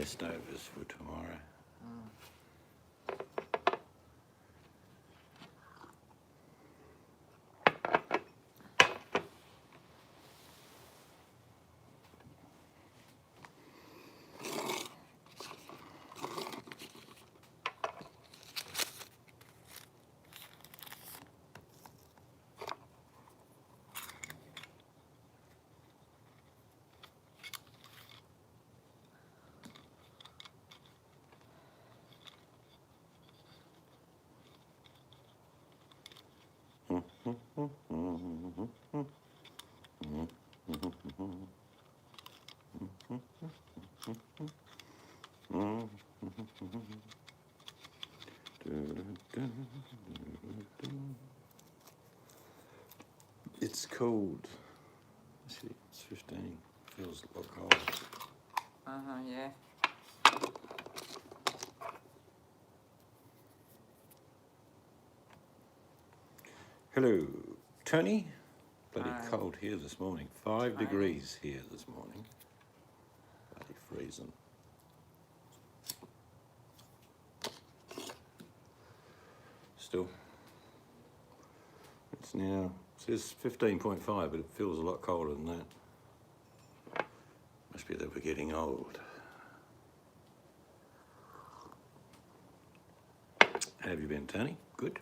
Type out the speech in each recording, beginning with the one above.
leftovers for tomorrow. It's cold. See, it's 15. Feels a lot cold. Yeah. Hello, Tony. Bloody Hi. cold here this morning. 5 degrees here this morning. Bloody freezing. Still. It's now, it says 15.5, but it feels a lot colder than that. Must be that we're getting old. How have you been, Tony? Good.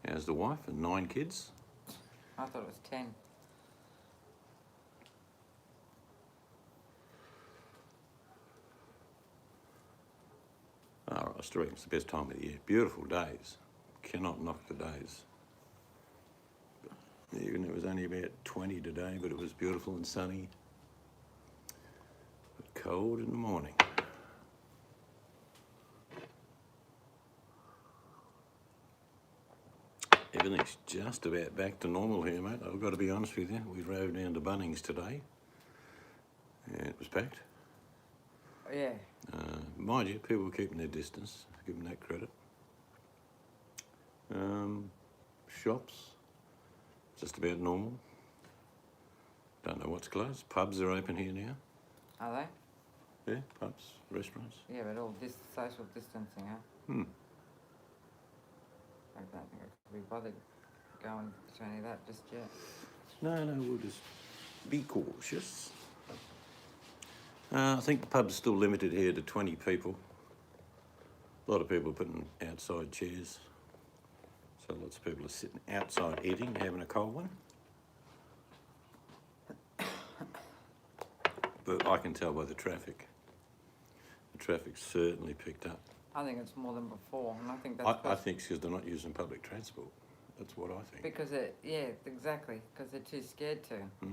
How's the wife and 9 kids? I thought it was 10. Oh, I still reckon it's the best time of the year. Beautiful days. Cannot knock the days. Even it was only about 20 today, but it was beautiful and sunny. But cold in the morning. Everything's just about back to normal here, mate. I've got to be honest with you. We drove down to Bunnings today, and it was packed. Yeah. Mind you, people were keeping their distance. Give them that credit. Shops, just about normal. Don't know what's closed. Pubs are open here now. Are they? Yeah, pubs, restaurants. Yeah, but all this social distancing, huh? I don't think I could be bothered going to any of that just yet. No, we'll just be cautious. I think the pub's still limited here to 20 people. A lot of people are putting outside chairs. So lots of people are sitting outside eating, having a cold one. But I can tell by the traffic. The traffic's certainly picked up. I think it's more than before, and I think that's I think it's because they're not using public transport. That's what I think. because exactly, because they're too scared to. I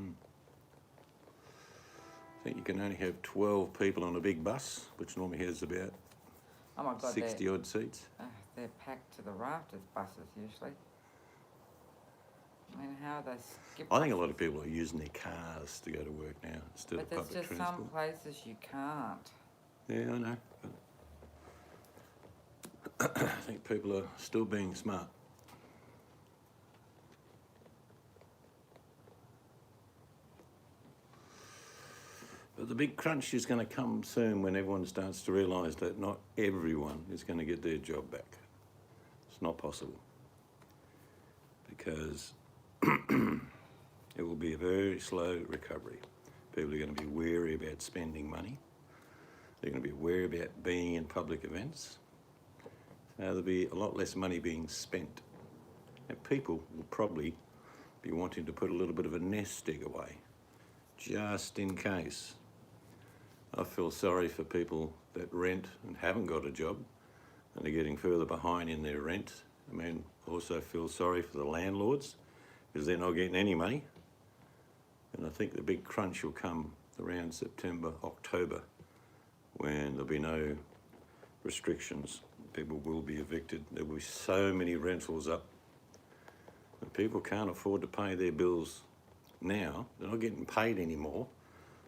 think you can only have 12 people on a big bus, which normally has about Oh my God, 60 odd seats. they're packed to the rafters, buses usually. I mean, how are they skip? I think a lot of people are using their cars to go to work now instead of But there's public just transport. some places you can't. Yeah, I know. But I think people are still being smart. But the big crunch is going to come soon when everyone starts to realise that not everyone is going to get their job back. It's not possible. Because it will be a very slow recovery. People are going to be wary about spending money. They're going to be wary about being in public events. There'll be a lot less money being spent. And people will probably be wanting to put a little bit of a nest egg away, just in case. I feel sorry for people that rent and haven't got a job and are getting further behind in their rent. I mean, also feel sorry for the landlords because they're not getting any money. And I think the big crunch will come around September, October, when there'll be no restrictions. People will be evicted. There will be so many rentals up. And people can't afford to pay their bills now. They're not getting paid anymore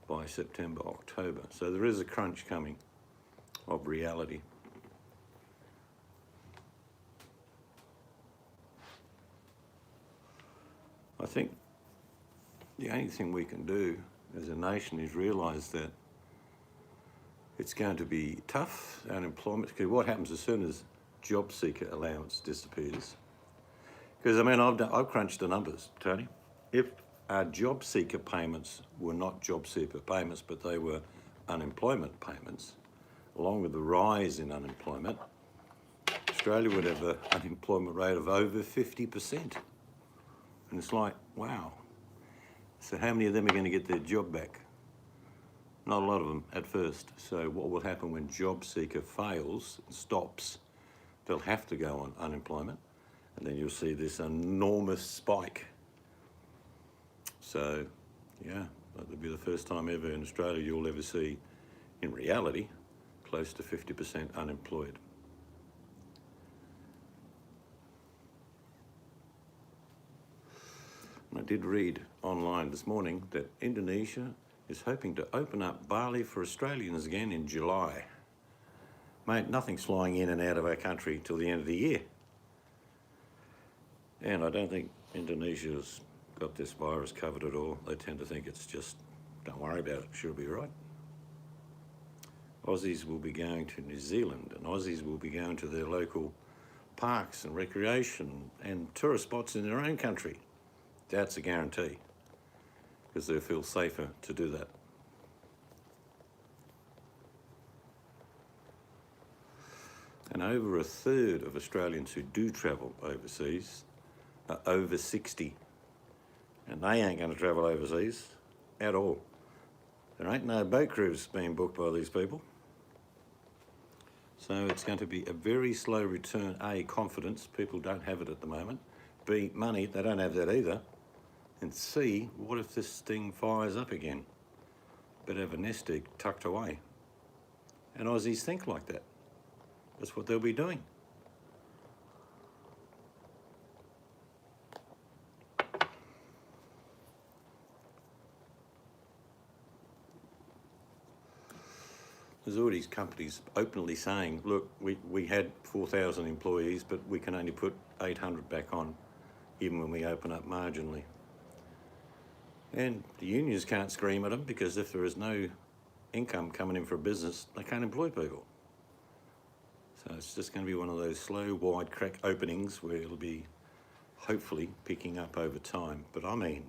by September, October. So there is a crunch coming of reality. I think the only thing we can do as a nation is realised that it's going to be tough, unemployment, because what happens as soon as job seeker allowance disappears? Because, I mean, I've crunched the numbers, Tony. If our job seeker payments were not job seeker payments, but they were unemployment payments, along with the rise in unemployment, Australia would have an unemployment rate of over 50%. And it's like, wow. So how many of them are going to get their job back? Not a lot of them at first. So what will happen when job seeker fails, stops, they'll have to go on unemployment, and then you'll see this enormous spike. So, yeah, that'll be the first time ever in Australia you'll ever see, in reality, close to 50% unemployed. And I did read online this morning that Indonesia is hoping to open up Bali for Australians again in July. Mate, nothing's flying in and out of our country till the end of the year. And I don't think Indonesia's got this virus covered at all. They tend to think it's just, don't worry about it, she'll be right. Aussies will be going to New Zealand, and Aussies will be going to their local parks and recreation and tourist spots in their own country. That's a guarantee, because they'll feel safer to do that. And over a third of Australians who do travel overseas are over 60. And they ain't going to travel overseas at all. There ain't no boat cruise being booked by these people. So it's going to be a very slow return. A, confidence, people don't have it at the moment. B, money, they don't have that either. And C, what if this thing fires up again? Better have a nest egg tucked away. And Aussies think like that. That's what they'll be doing. There's all these companies openly saying, look, we had 4,000 employees, but we can only put 800 back on, even when we open up marginally. And the unions can't scream at them, because if there is no income coming in for a business, they can't employ people. So it's just going to be one of those slow, wide crack openings where it'll be hopefully picking up over time. But I mean,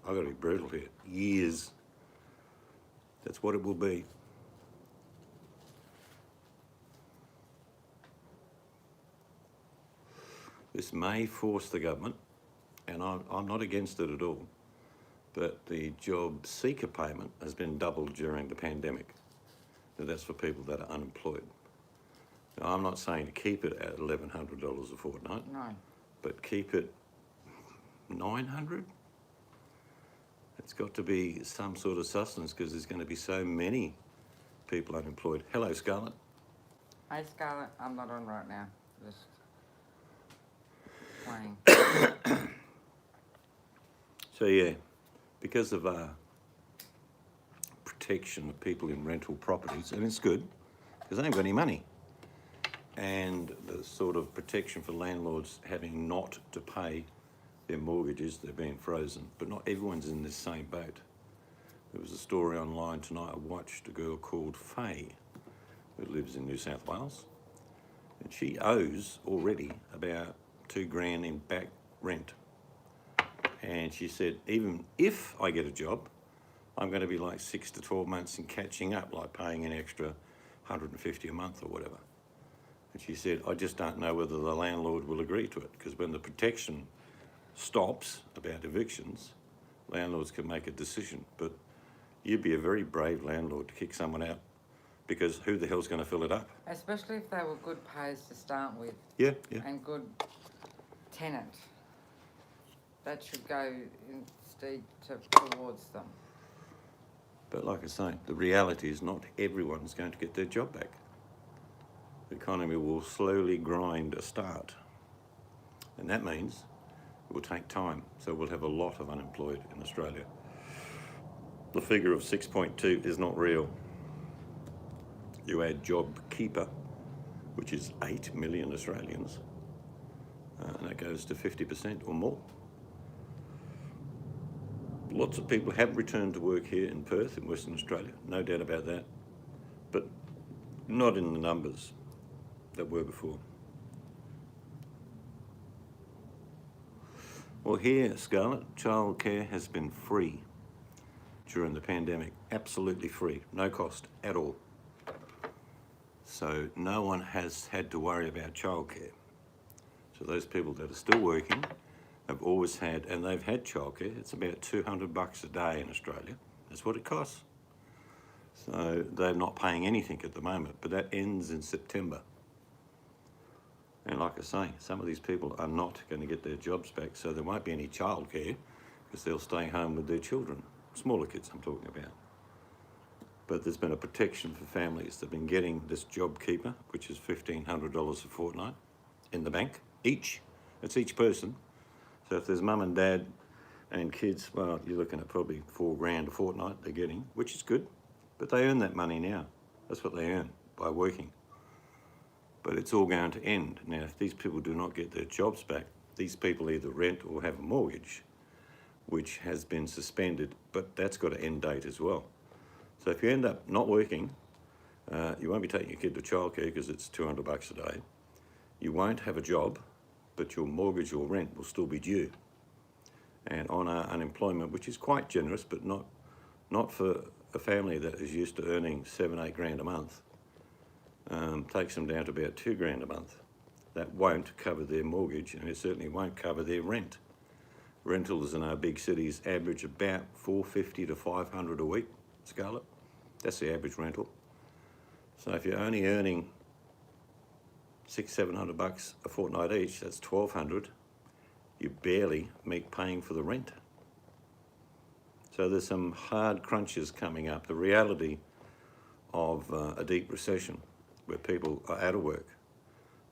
I've got to be brutal here. Years. That's what it will be. This may force the government, and I'm not against it at all, but the job seeker payment has been doubled during the pandemic. Now that's for people that are unemployed. Now, I'm not saying to keep it at $1,100 a fortnight, No. but keep it $900? It's got to be some sort of sustenance, because there's going to be so many people unemployed. Hello, Scarlett. Hey, Scarlett, I'm not on right now. Just playing. So yeah, because of protection of people in rental properties, and it's good, because they ain't got any money, and the sort of protection for landlords having not to pay their mortgages, they're being frozen, but not everyone's in this same boat. There was a story online tonight, I watched a girl called Faye, who lives in New South Wales, and she owes already about $2,000 in back rent. And she said, even if I get a job, I'm going to be like 6 to 12 months in catching up, like paying an extra $150 a month or whatever. And she said, I just don't know whether the landlord will agree to it, because when the protection stops about evictions, landlords can make a decision. But you'd be a very brave landlord to kick someone out, because who the hell's going to fill it up? Especially if they were good payers to start with. Yeah, yeah. And good tenant. That should go instead towards them. But like I say, the reality is not everyone's going to get their job back. The economy will slowly grind a start. And that means it will take time. So we'll have a lot of unemployed in Australia. The figure of 6.2 is not real. You add JobKeeper, which is 8 million Australians, and that goes to 50% or more. Lots of people have returned to work here in Perth, in Western Australia, no doubt about that, but not in the numbers that were before. Well, here, Scarlett, childcare has been free during the pandemic, absolutely free, no cost at all. So no one has had to worry about childcare. So those people that are still working have always had, and they've had childcare. It's about $200 a day in Australia. That's what it costs. So they're not paying anything at the moment, but that ends in September. And like I say, some of these people are not going to get their jobs back, so there won't be any childcare because they'll stay home with their children. Smaller kids I'm talking about. But there's been a protection for families. They've been getting this JobKeeper, which is $1,500 a fortnight in the bank, each. It's each person. So if there's mum and dad and kids, well, you're looking at probably $4,000 a fortnight they're getting, which is good. But they earn that money now. That's what they earn by working. But it's all going to end. Now, if these people do not get their jobs back, these people either rent or have a mortgage, which has been suspended, but that's got an end date as well. So if you end up not working, you won't be taking your kid to childcare because it's $200 a day. You won't have a job, but your mortgage or rent will still be due. And on our unemployment, which is quite generous, but not for a family that is used to earning $7,000-8,000 a month, takes them down to about $2,000 a month. That won't cover their mortgage, and it certainly won't cover their rent. Rentals in our big cities average about $450 to $500 a week, Scarlett. That's the average rental. So if you're only earning $600-700 a fortnight each, that's $1,200. You barely meet paying for the rent. So there's some hard crunches coming up. The reality of a deep recession where people are out of work,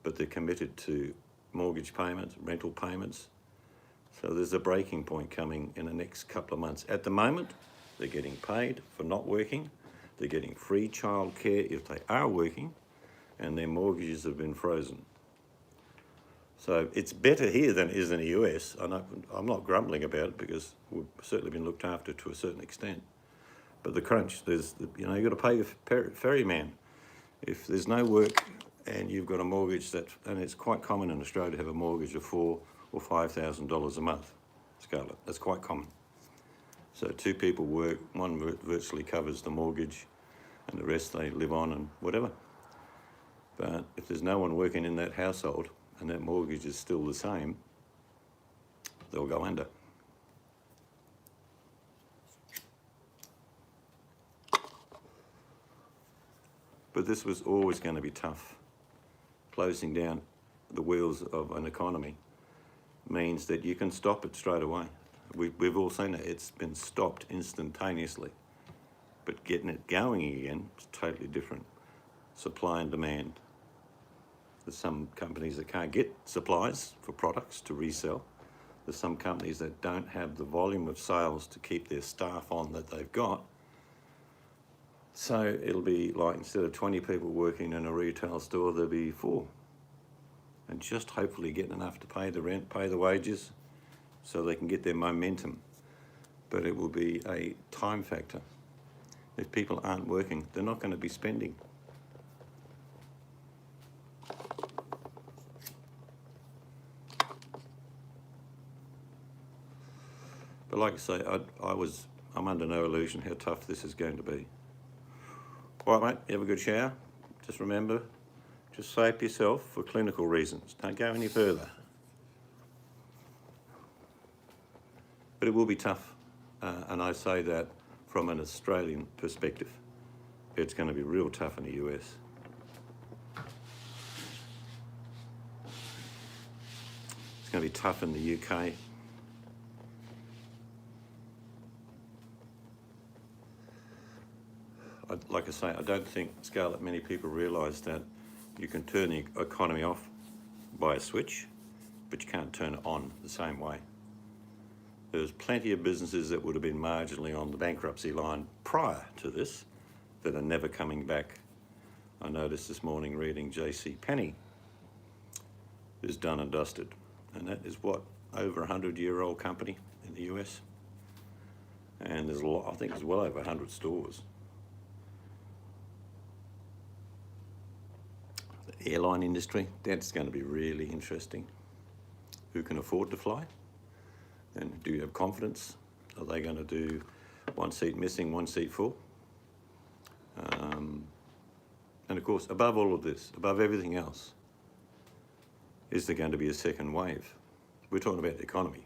but they're committed to mortgage payments, rental payments. So there's a breaking point coming in the next couple of months. At the moment, they're getting paid for not working. They're getting free childcare if they are working, and their mortgages have been frozen. So it's better here than it is in the US. I'm not grumbling about it because we've certainly been looked after to a certain extent. But the crunch, you've got to pay the ferryman. If there's no work and you've got a mortgage and it's quite common in Australia to have a mortgage of $4,000 or $5,000 a month, Scarlett, that's quite common. So two people work, one virtually covers the mortgage and the rest they live on and whatever. But if there's no one working in that household and that mortgage is still the same, they'll go under. But this was always going to be tough. Closing down the wheels of an economy means that you can stop it straight away. We've all seen it. It's been stopped instantaneously. But getting it going again is totally different. Supply and demand. There's some companies that can't get supplies for products to resell. There's some companies that don't have the volume of sales to keep their staff on that they've got. So it'll be like instead of 20 people working in a retail store, there'll be 4. And just hopefully getting enough to pay the rent, pay the wages, so they can get their momentum. But it will be a time factor. If people aren't working, they're not going to be spending. But like I say, I'm under no illusion how tough this is going to be. All right, mate, you have a good shower. Just remember, just save yourself for clinical reasons. Don't go any further. But it will be tough, and I say that from an Australian perspective. It's going to be real tough in the US. It's going to be tough in the UK. Like I say, I don't think, Scarlett, many people realise that you can turn the economy off by a switch, but you can't turn it on the same way. There's plenty of businesses that would have been marginally on the bankruptcy line prior to this that are never coming back. I noticed this morning reading JCPenney is done and dusted, and that is what, over 100-year-old company in the US. And there's a lot, I think there's well over 100 stores. The airline industry, that's going to be really interesting. Who can afford to fly? And do you have confidence? Are they going to do one seat missing, one seat full? And of course, above all of this, above everything else, is there going to be a second wave? We're talking about the economy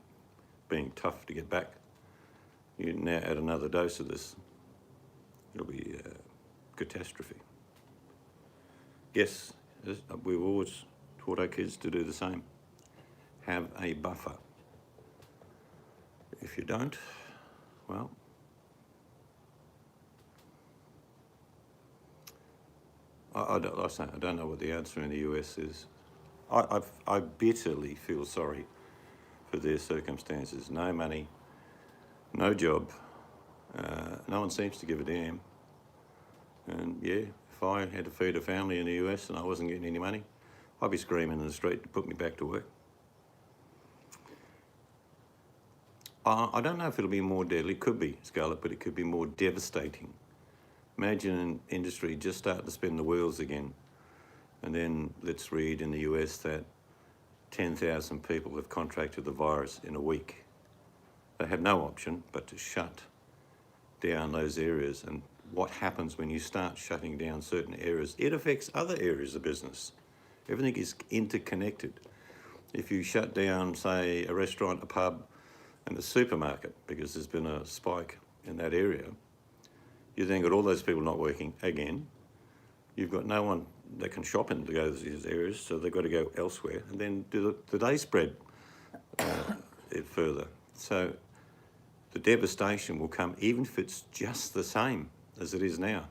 being tough to get back. You now add another dose of this, it'll be a catastrophe. Yes, we've always taught our kids to do the same. Have a buffer. If you don't, well, I don't know what the answer in the US is. I bitterly feel sorry for their circumstances. No money, no job, no one seems to give a damn. And yeah, if I had to feed a family in the US and I wasn't getting any money, I'd be screaming in the street to put me back to work. I don't know if it'll be more deadly. It could be, Scarlett, but it could be more devastating. Imagine an industry just start to spin the wheels again. And then let's read in the US that 10,000 people have contracted the virus in a week. They have no option but to shut down those areas. And what happens when you start shutting down certain areas? It affects other areas of business. Everything is interconnected. If you shut down, say, a restaurant, a pub, and a supermarket, because there's been a spike in that area, you then got all those people not working again. You've got no one that can shop in to go to these areas, so they've got to go elsewhere. And then do they spread it further? So the devastation will come, even if it's just the same as it is now.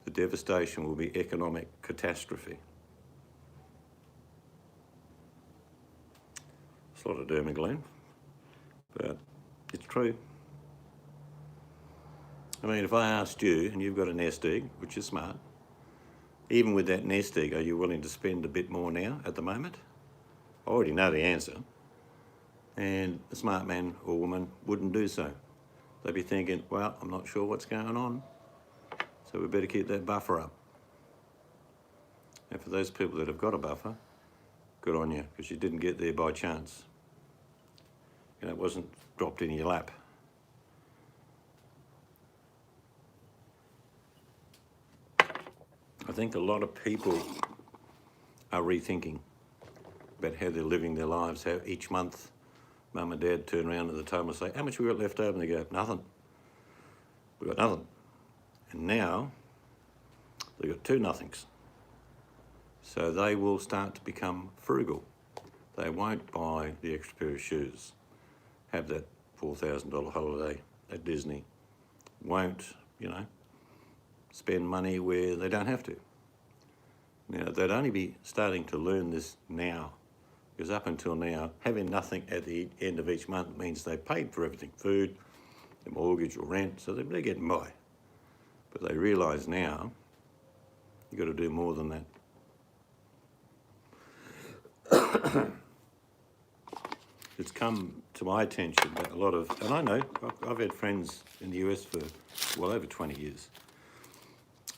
The devastation will be economic catastrophe. It's a lot of doom and gloom, but it's true. I mean, if I asked you, and you've got a nest egg, which is smart, even with that nest egg, are you willing to spend a bit more now at the moment? I already know the answer. And a smart man or woman wouldn't do so. They'd be thinking, well, I'm not sure what's going on, so we better keep that buffer up. And for those people that have got a buffer, good on you, because you didn't get there by chance. You know, it wasn't dropped in your lap. I think a lot of people are rethinking about how they're living their lives, how each month mum and dad turn around at the table and say, how much we got left over? And they go, nothing. We've got nothing. And now they've got two nothings. So they will start to become frugal. They won't buy the extra pair of shoes, have that $4,000 holiday at Disney, won't, spend money where they don't have to. Now, they'd only be starting to learn this now, because up until now, having nothing at the end of each month means they paid for everything, food, their mortgage or rent, so they're getting by. But they realise now, you've got to do more than that. It's come to my attention that a lot of, and I know, I've had friends in the US for well over 20 years.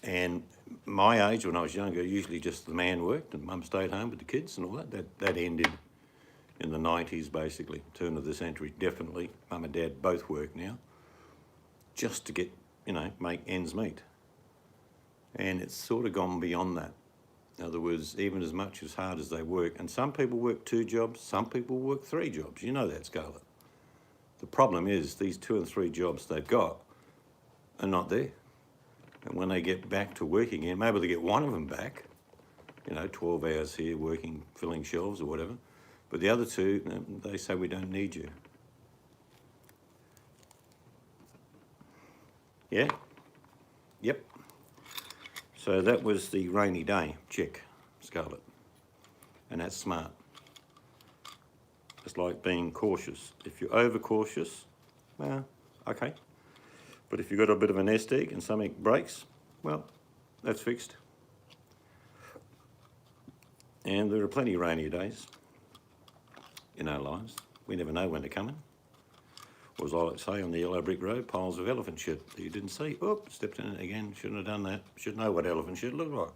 And my age, when I was younger, usually just the man worked and mum stayed home with the kids and all that. That ended in the 90s, basically, turn of the century, definitely. Mum and dad both work now, just to get, make ends meet. And it's sort of gone beyond that. In other words, even as much as hard as they work, and some people work 2 jobs, some people work 3 jobs. You know that, Scarlett. The problem is these 2 and 3 jobs they've got are not there. And when they get back to work again, maybe they get one of them back, 12 hours here working, filling shelves or whatever. But the other 2, they say, we don't need you. Yeah? Yep. So that was the rainy day check, Scarlett. And that's smart. It's like being cautious. If you're overcautious, well, okay. But if you've got a bit of a nest egg and something breaks, well, that's fixed. And there are plenty of rainy days in our lives. We never know when they're coming. Or as I like to say, on the yellow brick road, piles of elephant shit that you didn't see. Oop, stepped in it again, shouldn't have done that. Should know what elephant shit looked like.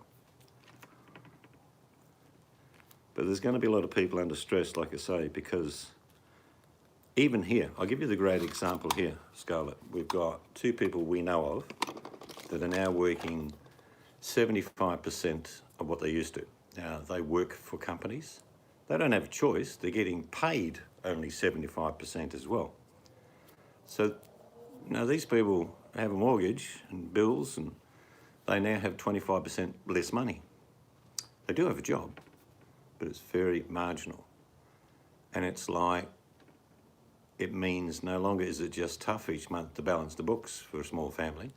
But there's going to be a lot of people under stress, like I say, because even here, I'll give you the great example here, Scarlett. We've got two people we know of that are now working 75% of what they used to. Now, they work for companies. They don't have a choice. They're getting paid only 75% as well. So, these people have a mortgage and bills, and they now have 25% less money. They do have a job, but it's very marginal. And it's like, it means no longer is it just tough each month to balance the books for a small family.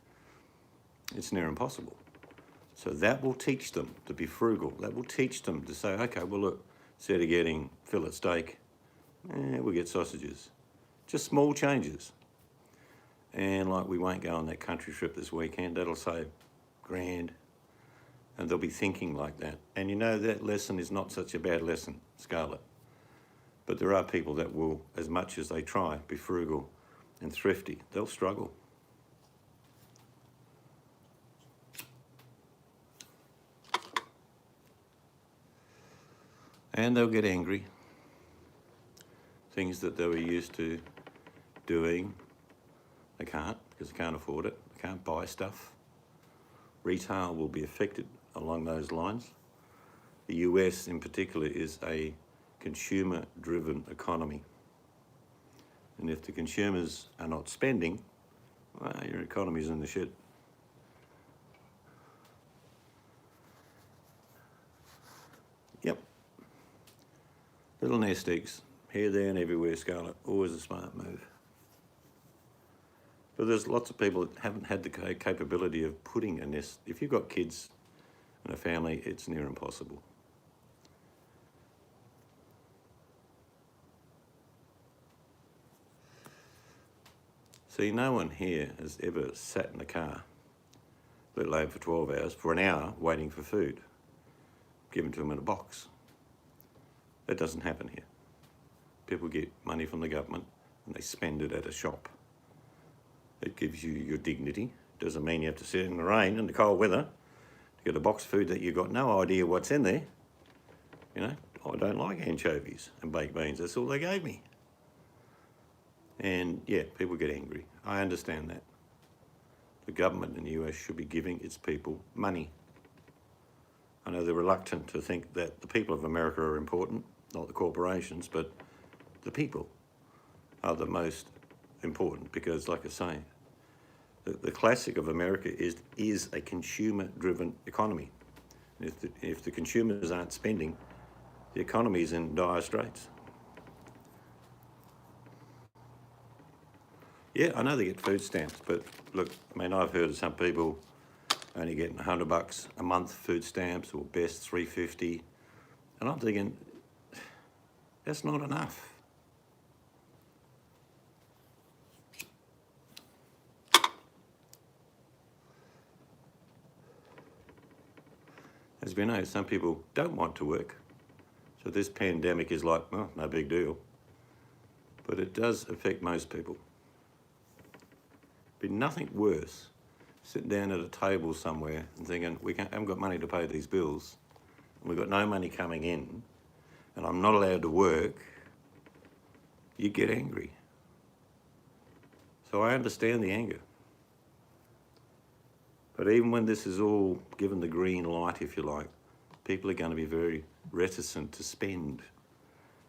It's near impossible. So that will teach them to be frugal. That will teach them to say, okay, well, look, instead of getting fillet steak, we'll get sausages. Just small changes. And like, we won't go on that country trip this weekend. That'll save $1,000. And they'll be thinking like that. And that lesson is not such a bad lesson, Scarlett. But there are people that will, as much as they try, be frugal and thrifty. They'll struggle. And they'll get angry. Things that they were used to doing, they can't, because they can't afford it. They can't buy stuff. Retail will be affected along those lines. The US in particular is a consumer-driven economy. And if the consumers are not spending, well, your economy's in the shit. Yep. Little nest eggs, here, there and everywhere, Scarlett. Always a smart move. But there's lots of people that haven't had the capability of putting a nest. If you've got kids and a family, it's near impossible. See, no one here has ever sat in a car, let alone for 12 hours, for an hour, waiting for food, given to them in a box. That doesn't happen here. People get money from the government and they spend it at a shop. It gives you your dignity. Doesn't mean you have to sit in the rain and the cold weather to get a box of food that you've got no idea what's in there. I don't like anchovies and baked beans. That's all they gave me. And yeah, people get angry. I understand that. The government in the US should be giving its people money. I know they're reluctant to think that the people of America are important, not the corporations, but the people are the most important because, like I say, the classic of America is a consumer-driven economy. And if the consumers aren't spending, the economy is in dire straits. Yeah, I know they get food stamps, but look, I've heard of some people only getting $100 a month food stamps, or best $350, and I'm thinking, that's not enough. As we know, some people don't want to work, so this pandemic is like, well, no big deal, but it does affect most people. Be nothing worse sitting down at a table somewhere and thinking, haven't got money to pay these bills, and we've got no money coming in, and I'm not allowed to work. You get angry. So I understand the anger. But even when this is all given the green light, if you like, people are going to be very reticent to spend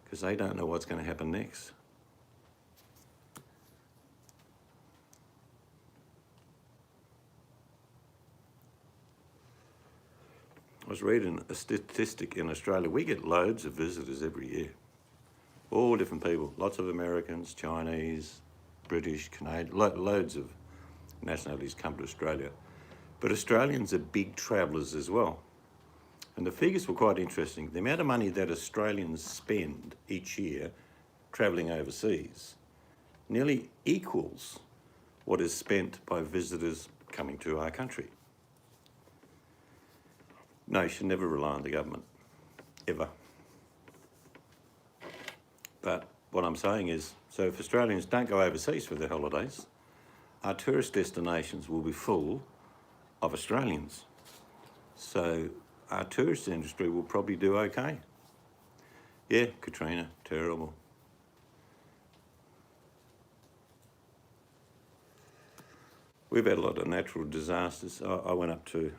because they don't know what's going to happen next. I was reading a statistic in Australia. We get loads of visitors every year. All different people, lots of Americans, Chinese, British, Canadian, loads of nationalities come to Australia. But Australians are big travellers as well. And the figures were quite interesting. The amount of money that Australians spend each year travelling overseas nearly equals what is spent by visitors coming to our country. No, you should never rely on the government, ever. But what I'm saying is, so if Australians don't go overseas for their holidays, our tourist destinations will be full of Australians. So our tourist industry will probably do okay. Yeah, Katrina, terrible. We've had a lot of natural disasters. I went up to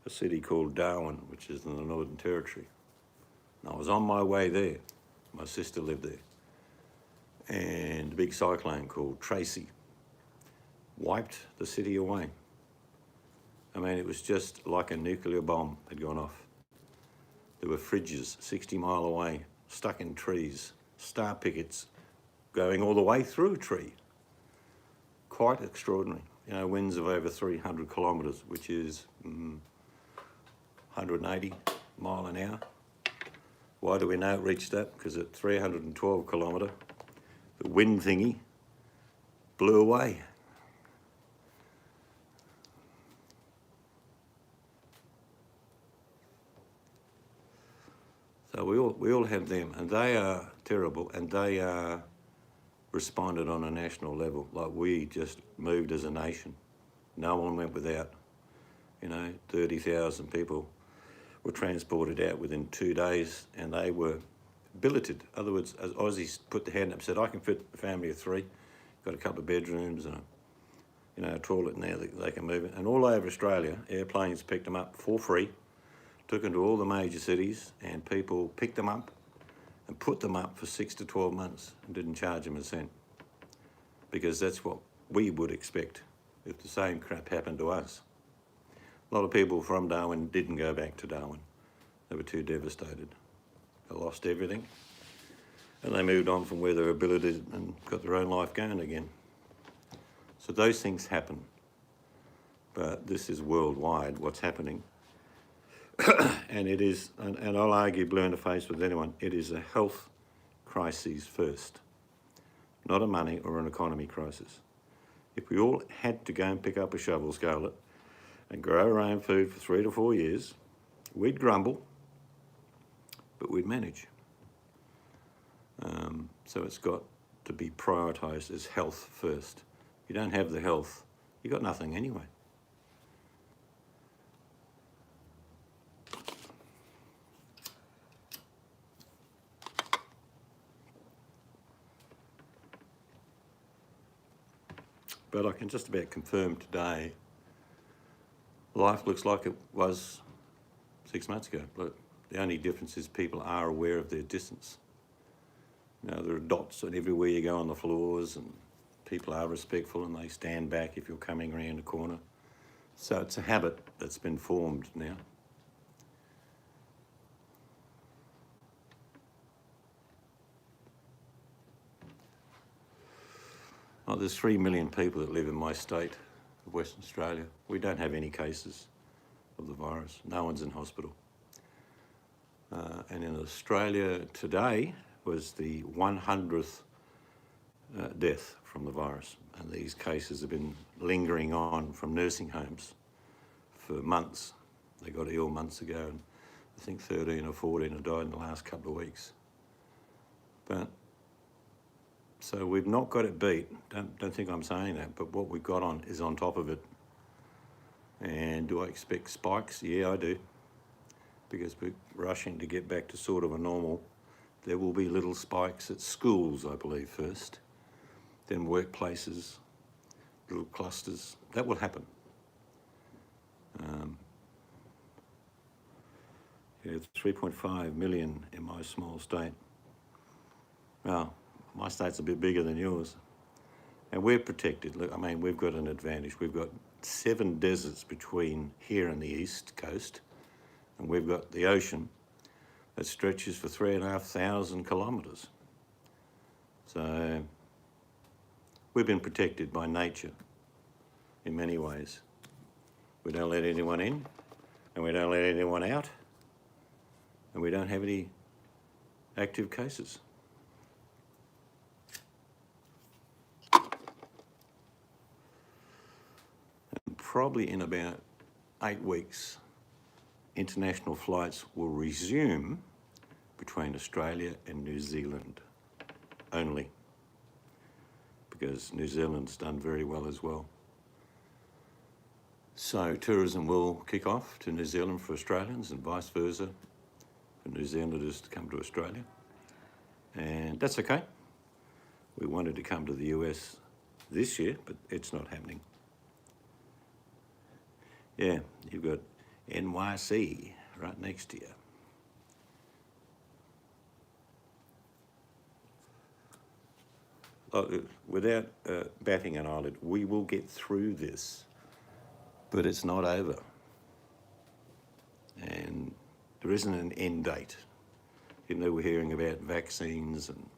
a city called Darwin, which is in the Northern Territory. And I was on my way there. My sister lived there. And a big cyclone called Tracy wiped the city away. I mean, it was just like a nuclear bomb had gone off. There were fridges 60 mile away, stuck in trees, star pickets going all the way through a tree. Quite extraordinary. You know, winds of over 300 kilometres, which is 180 mile an hour. Why do we know it reached that? Because at 312 kilometre, the wind thingy blew away. So we all have them, and they are terrible, and they are responded on a national level. Like, we just moved as a nation. No one went without. You know, 30,000 people were transported out within 2 days, and they were billeted. In other words, as Aussies put their hand up and said, I can fit a family of 3, got a couple of bedrooms and a toilet in there that they can move in. And all over Australia, airplanes picked them up for free, took them to all the major cities, and people picked them up and put them up for 6 to 12 months and didn't charge them a cent, because that's what we would expect if the same crap happened to us. A lot of people from Darwin didn't go back to Darwin. They were too devastated. They lost everything, and they moved on from where they were billeted and got their own life going again. So those things happen, but this is worldwide what's happening. And it is, and I'll argue blue in the face with anyone, it is a health crisis first, not a money or an economy crisis. If we all had to go and pick up a shovel, Scarlett, and grow our own food for 3 to 4 years, we'd grumble, but we'd manage. So it's got to be prioritised as health first. If you don't have the health, you've got nothing anyway. But I can just about confirm today, life looks like it was 6 months ago. But the only difference is people are aware of their distance. You know, there are dots and everywhere you go on the floors, and people are respectful and they stand back if you're coming around a corner. So it's a habit that's been formed now. Oh, there's 3 million people that live in my state of Western Australia. We don't have any cases of the virus. No one's in hospital. And in Australia today was the 100th death from the virus. And these cases have been lingering on from nursing homes for months. They got ill months ago, and I think 13 or 14 have died in the last couple of weeks. But so we've not got it beat. Don't think I'm saying that, but what we've got on is on top of it. And do I expect spikes? Yeah, I do. Because we're rushing to get back to sort of a normal. There will be little spikes at schools, I believe, first. Then workplaces, little clusters. That will happen. Yeah, it's 3.5 million in my small state. Well, my state's a bit bigger than yours. And we're protected. Look, I mean, we've got an advantage. We've got 7 deserts between here and the east coast, and we've got the ocean that stretches for 3,500 kilometres. So we've been protected by nature in many ways. We don't let anyone in, and we don't let anyone out, and we don't have any active cases. And probably in about 8 weeks, international flights will resume between Australia and New Zealand. only, because New Zealand's done very well as well. So tourism will kick off to New Zealand for Australians and vice versa for New Zealanders to come to Australia. And that's okay. We wanted to come to the US this year, but it's not happening. Yeah, you've got NYC right next to you. Without batting an eyelid, we will get through this, but it's not over. And there isn't an end date. You know, we're hearing about vaccines and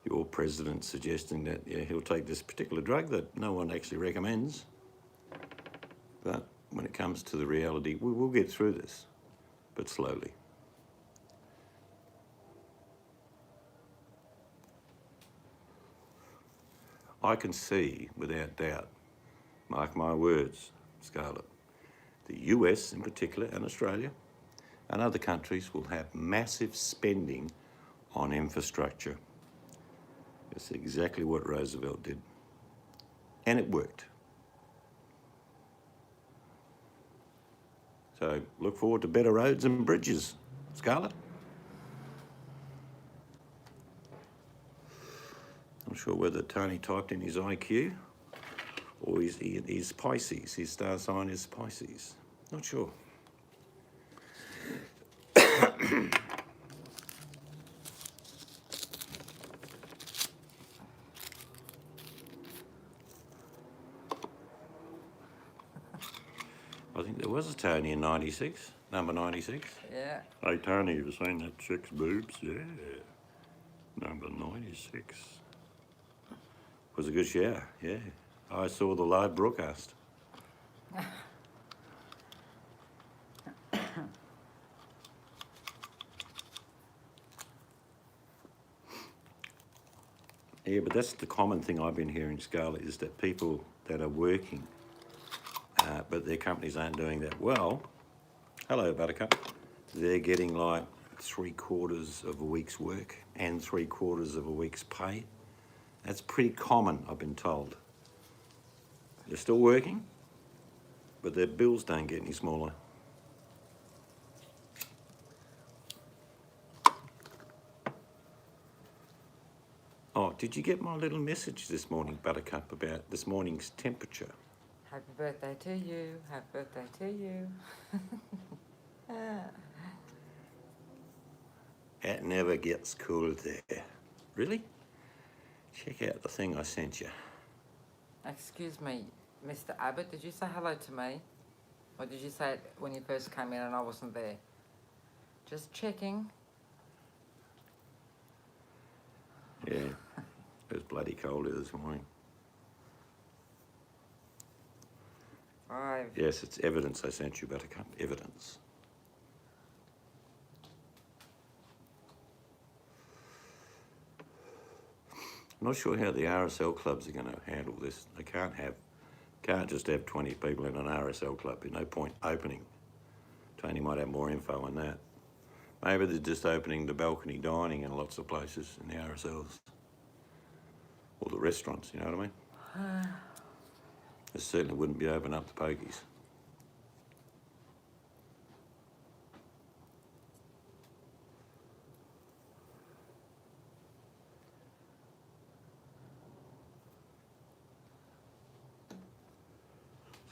your president suggesting that he'll take this particular drug that no one actually recommends. But when it comes to the reality, we will get through this, but slowly. I can see, without doubt, mark my words, Scarlett, the US in particular and Australia and other countries will have massive spending on infrastructure. It's exactly what Roosevelt did. And it worked. So look forward to better roads and bridges, Scarlett. I'm not sure whether Tony typed in his IQ or his Pisces. His star sign is Pisces. Not sure. I think there was a Tony in 96, number 96. Yeah. Hey Tony, you seen that chick's boobs? Yeah. Number 96. Was a good shower, yeah. I saw the live broadcast. Yeah, but that's the common thing I've been hearing, Scarlett, is that people that are working, but their companies aren't doing that well. Hello, Buttercup. They're getting like 3/4 of a week's work and 3/4 of a week's pay. That's pretty common, I've been told. They're still working, but their bills don't get any smaller. Oh, did you get my little message this morning, Buttercup, about this morning's temperature? Happy birthday to you. Happy birthday to you. It never gets cool there. Really? Check out the thing I sent you. Excuse me, Mr. Abbott, did you say hello to me? Or did you say it when you first came in and I wasn't there? Just checking. Yeah, it was bloody cold here this morning. Yes, it's evidence I sent you, Buttercup. Evidence. I'm not sure how the RSL clubs are going to handle this. They can't just have 20 people in an RSL club. There's no point opening. Tony might have more info on that. Maybe they're just opening the balcony dining in lots of places in the RSLs. Or the restaurants, you know what I mean? It certainly wouldn't be open up the pokies.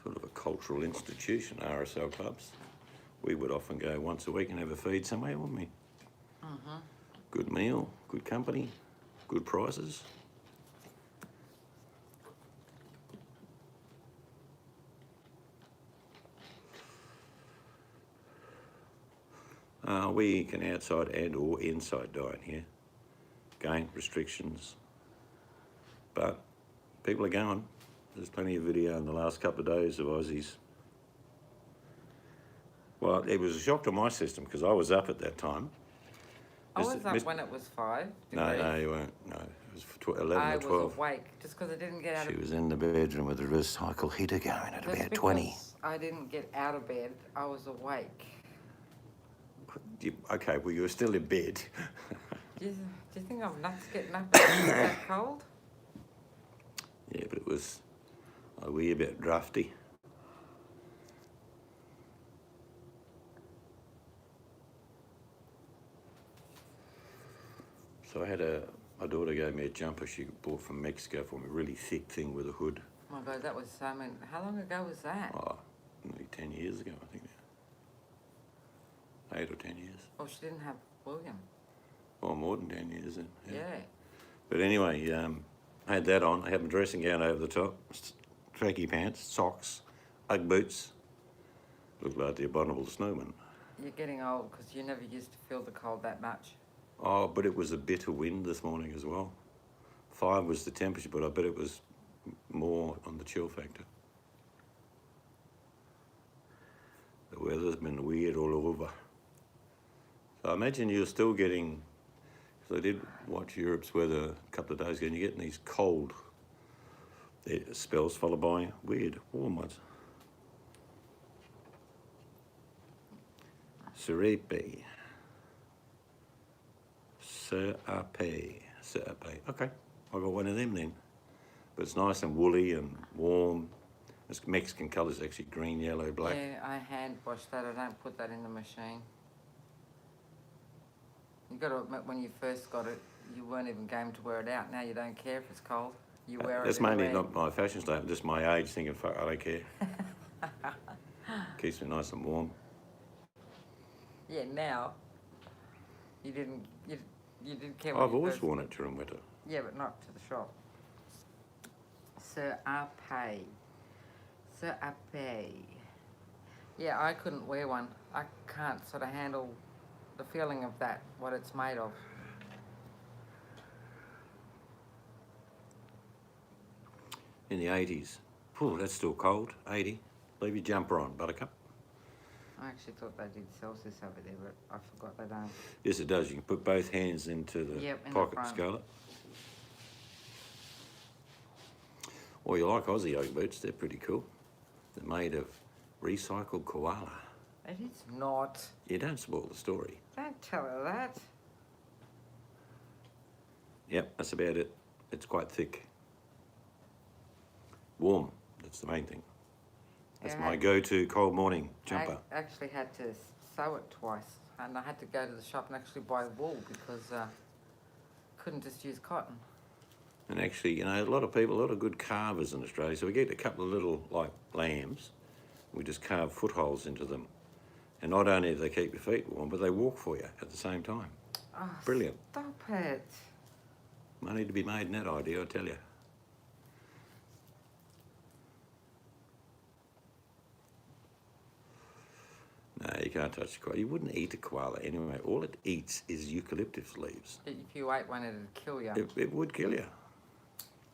Sort of a cultural institution, RSL clubs. We would often go once a week and have a feed somewhere, wouldn't we? Mm-hmm. Good meal, good company, good prices. We can outside and or inside dine here. Again, restrictions. But people are going. There's plenty of video in the last couple of days of Aussies. Well, it was a shock to my system because I was up at that time. I was up when it was 5 No, degrees. no, you weren't. No, it was 11 I or 12. was awake just because I didn't get out She of bed. was in the bedroom with the recycle heater going at about 20. I didn't get out of bed. I was awake. Okay, well, you were still in bed. Do you think I'm nuts getting up and it's that cold? Yeah, but it was a wee bit drafty. So I had my daughter gave me a jumper she bought from Mexico for me, a really thick thing with a hood. Oh my God, that was so many. How long ago was that? Oh, nearly 10 years ago, I think now. 8 or 10 years. Oh, she didn't have William. Well, more than 10 years then. Yeah. But anyway, I had that on. I had my dressing gown over the top, tracky pants, socks, Ugg boots. Looked like the abominable snowman. You're getting old because you never used to feel the cold that much. Oh, but it was a bitter wind this morning as well. 5 was the temperature, but I bet it was more on the chill factor. The weather's been weird all over. So I imagine you're still getting, because I did watch Europe's weather a couple of days ago, and you're getting these cold spells followed by weird warm ones. Serape. Serape. Okay, I got one of them then. But it's nice and woolly and warm. It's Mexican colours, actually green, yellow, black. Yeah, I hand wash that. I don't put that in the machine. You got to admit, when you first got it, you weren't even game to wear it out. Now you don't care if it's cold. You wear it. That's mainly not my fashion statement, just my age, thinking, fuck, I don't care. Keeps me nice and warm. Yeah, now you didn't care. I've always worn it during winter. Yeah, but not to the shop. Serape. Yeah, I couldn't wear one. I can't sort of handle the feeling of that, what it's made of. In the 80s. Phew, that's still cold, 80. Leave your jumper on, buttercup. I actually thought they did Celsius over there, but I forgot they don't. Yes, it does. You can put both hands into the Yep, in the pocket, front. Scarlett. Well, you like Aussie Ugg boots. They're pretty cool. They're made of recycled koala. It is not. You don't spoil the story. Don't tell her that. Yep, that's about it. It's quite thick. Warm. That's the main thing. That's Yeah, my go-to cold morning jumper. I actually had to sew it twice, and I had to go to the shop and actually buy wool because couldn't just use cotton. And actually, you know, a lot of good carvers in Australia. So we get a couple of little, like, lambs. We just carve footholes into them. And not only do they keep your feet warm, but they walk for you at the same time. Oh, Brilliant. Stop it. Money to be made in that idea, I tell you. No, you can't touch the koala. You wouldn't eat a koala anyway. All it eats is eucalyptus leaves. If you ate one, it'd kill you. It would kill you.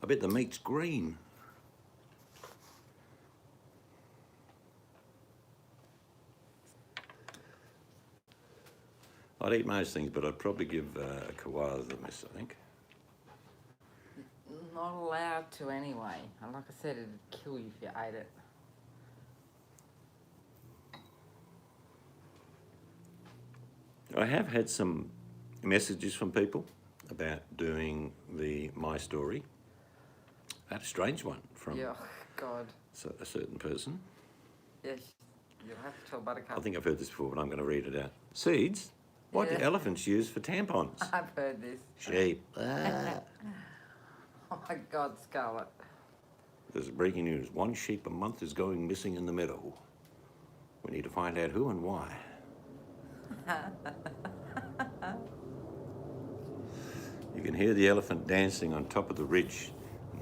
I bet the meat's green. I'd eat most things, but I'd probably give a koala the miss, I think. Not allowed to anyway. And like I said, it'd kill you if you ate it. I have had some messages from people about doing the My Story. I had a strange one from Yeah, God. a certain person. Yes, you'll have to tell Buttercup. I think I've heard this before, but I'm going to read it out. Seeds? What do Yeah. elephants use for tampons? I've heard this. Sheep. Oh my God, Scarlett. There's breaking news. 1 sheep a month is going missing in the meadow. We need to find out who and why. You can hear the elephant dancing on top of the ridge.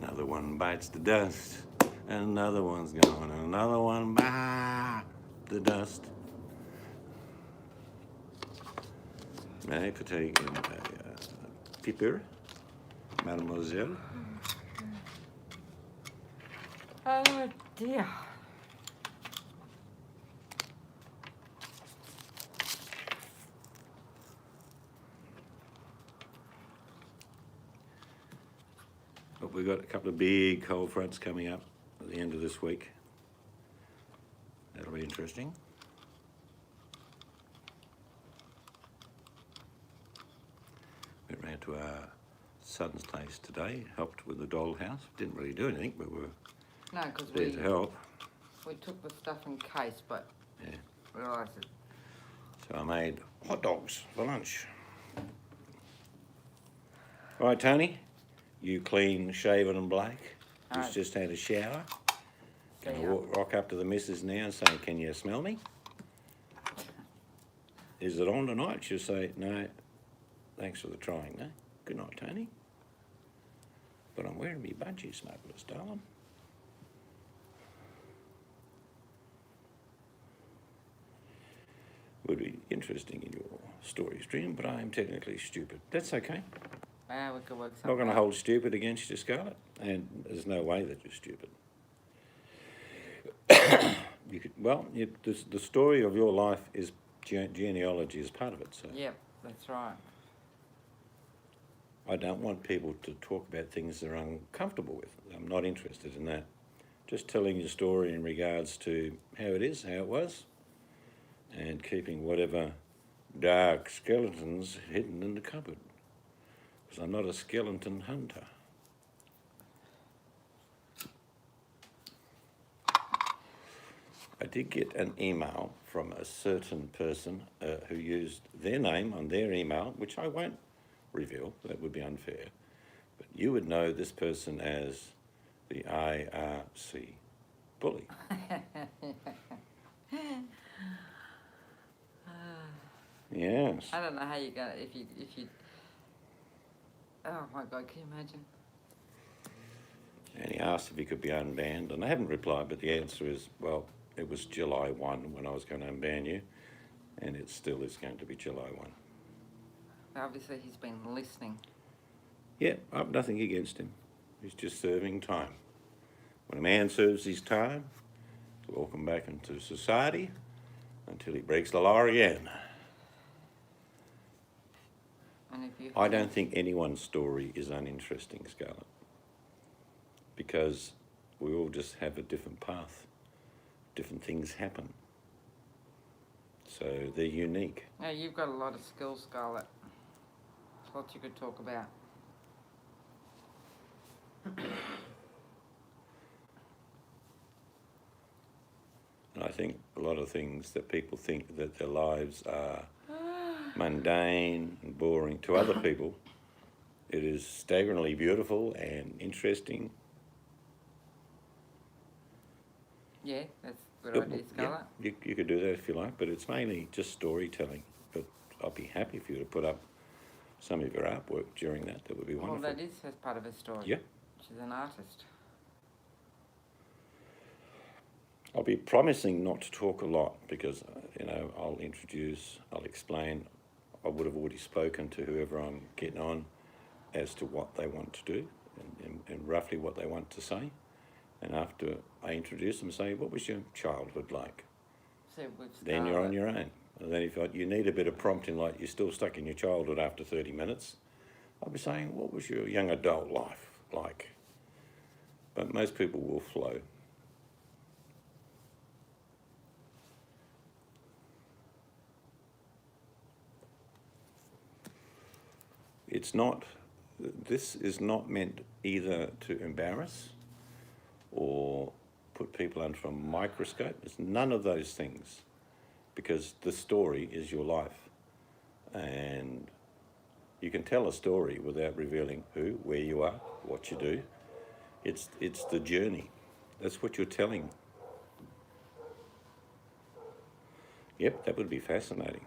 Another one bites the dust. Another one's gone. Another one bites the dust. May I partake in a piper, mademoiselle? Oh dear. But we've got a couple of big cold fronts coming up at the end of this week. That'll be interesting. We're to our son's place today, helped with the dollhouse. Didn't really do anything, but we were No, because there to help. we took the stuff in case, but Yeah. realised it. So I made hot dogs for lunch. All right, Tony, you clean, shaven and black. He's Alright. just had a shower. Gonna Yeah. rock up to the missus now and say, can you smell me? Is it on tonight? She'll say, no, thanks for the trying, no? Good night, Tony. But I'm wearing me budgie smugglers, darling. Would be interesting in your story stream, but I am technically stupid. That's okay. Yeah, we could work I'm something not going to out. hold stupid against you, Scarlett, and there's no way that you're stupid. You could, well, the story of your life is genealogy is part of it. So Yep, that's right. I don't want people to talk about things they're uncomfortable with. I'm not interested in that. Just telling your story in regards to how it is, how it was, and keeping whatever dark skeletons hidden in the cupboard. Because I'm not a skeleton hunter. I did get an email from a certain person who used their name on their email, which I won't reveal, that would be unfair. But you would know this person as the IRC bully. Yes. I don't know how you're gonna if you. Oh my God! Can you imagine? And he asked if he could be unbanned, and I haven't replied, but the answer is, well, it was July 1 when I was going to unban you, and it still is going to be July 1. Obviously, he's been listening. Yeah, I've nothing against him. He's just serving time. When a man serves his time, he's welcome back into society until he breaks the law again. And if you. I don't think anyone's story is uninteresting, Scarlett, because we all just have a different path. Different things happen. So they're unique. Yeah, you've got a lot of skills, Scarlett. There's lots you could talk about. And I think a lot of things that people think that their lives are mundane and boring to other people, it is staggeringly beautiful and interesting. Yeah, that's a good idea, Scarlett. Yeah, you could do that if you like, but it's mainly just storytelling. But I'll be happy for you to put up some of your artwork during that. That would be wonderful. Well, that is as part of her story. Yeah. She's an artist. I'll be promising not to talk a lot because, I'll introduce, I'll explain. I would have already spoken to whoever I'm getting on as to what they want to do and roughly what they want to say. And after I introduce them, say, what was your childhood like? So with Then you're on Scarlett- your own. And then if you need a bit of prompting, like you're still stuck in your childhood after 30 minutes, I'll be saying, what was your young adult life like? But most people will flow. This is not meant either to embarrass or put people under a microscope. It's none of those things, because the story is your life. And you can tell a story without revealing who, where you are, what you do. It's the journey. That's what you're telling. Yep, that would be fascinating.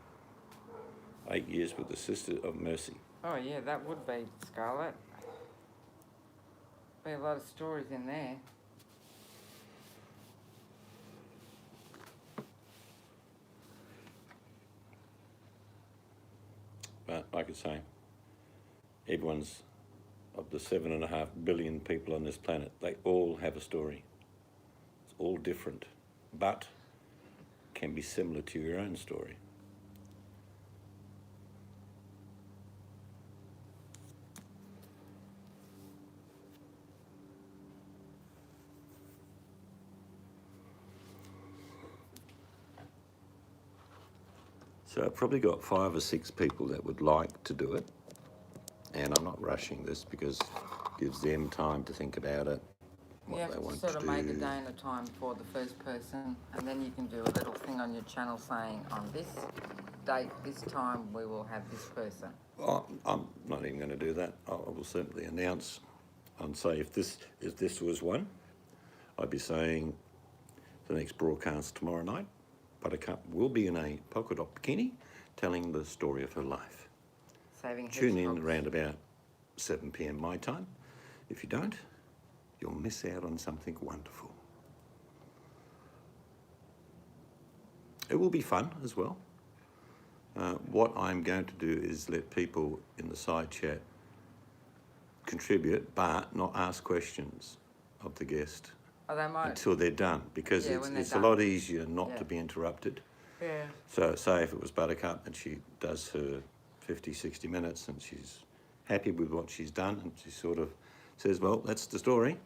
8 years with the Sister of Mercy. Oh yeah, that would be Scarlett. Be a lot of stories in there. But like I say, everyone's, of the 7.5 billion people on this planet, they all have a story. It's all different, but can be similar to your own story. So I've probably got 5 or 6 people that would like to do it. And I'm not rushing this because it gives them time to think about it, You what have they to want sort to of make a do. day and a time for the first person, and then you can do a little thing on your channel saying, on this date, this time, we will have this person. I'm not even going to do that. I will simply announce and say if this was one, I'd be saying the next broadcast tomorrow night, Buttercup will be in a polka dot bikini telling the story of her life. Saving Tune in hedgehogs. around about 7 p.m. my time. If you don't, you'll miss out on something wonderful. It will be fun as well. What I'm going to do is let people in the side chat contribute, but not ask questions of the guest Oh, they might. until they're done, because Yeah, when they're it's a done. lot easier not Yeah. to be interrupted. Yeah. So say if it was Buttercup and she does her 50, 60 minutes and she's happy with what she's done and she sort of says, well, that's the story,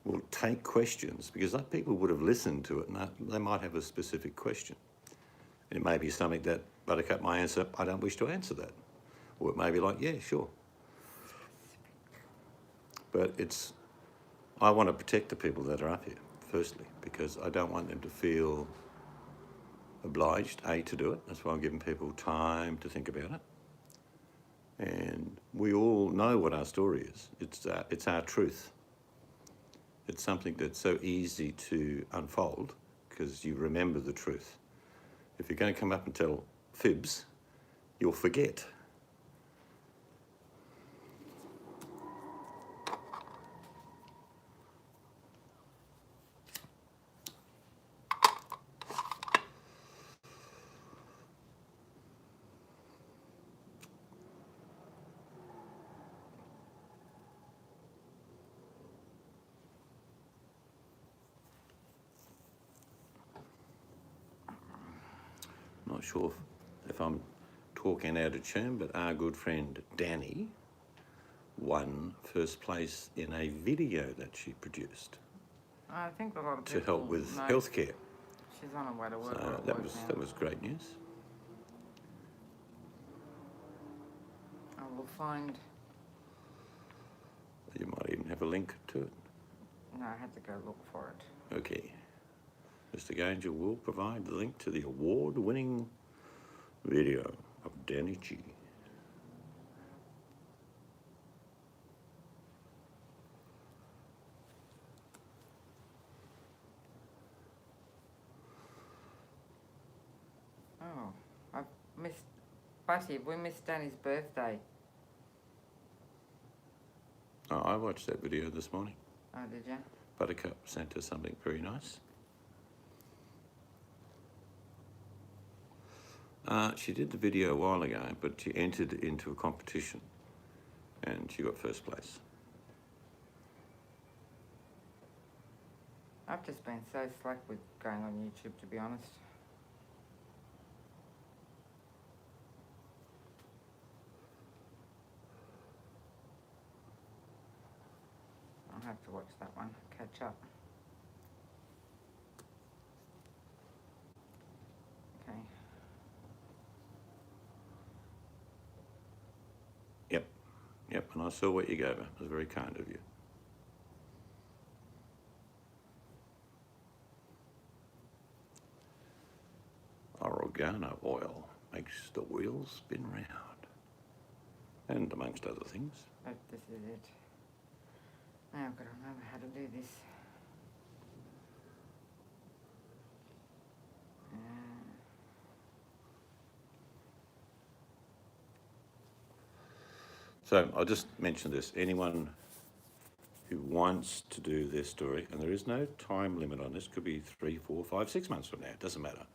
we'll take questions, because people would have listened to it and they might have a specific question. It may be something that Buttercup may answer, I don't wish to answer that. Or it may be like, yeah, sure. But I want to protect the people that are up here, firstly, because I don't want them to feel obliged, to do it. That's why I'm giving people time to think about it. And we all know what our story is. It's our truth. It's something that's so easy to unfold because you remember the truth. If you're going to come up and tell fibs, you'll forget. Not sure if I'm talking out of tune, but our good friend Danny won first place in a video that she produced I think a lot of to people help with know healthcare. she's on her way to work. So that was great news. I will find. You might even have a link to it. No, I had to go look for it. Okay. Mr. Ganger will provide the link to the award-winning video of Danny G. Oh, I've missed. Buddy, we missed Danny's birthday. Oh, I watched that video this morning. Oh, did you? Buttercup sent us something very nice. She did the video a while ago, but she entered into a competition and she got first place. I've just been so slack with going on YouTube, to be honest. I'll have to watch that one, catch up. Okay. Yep, and I saw what you gave her. It was very kind of you. Oregano oil makes the wheels spin round. And amongst other things. But this is it. Now I've got to remember how to do this. So I'll just mention this. Anyone who wants to do their story, and there is no time limit on this, could be 3, 4, 5, 6 months from now, it doesn't matter.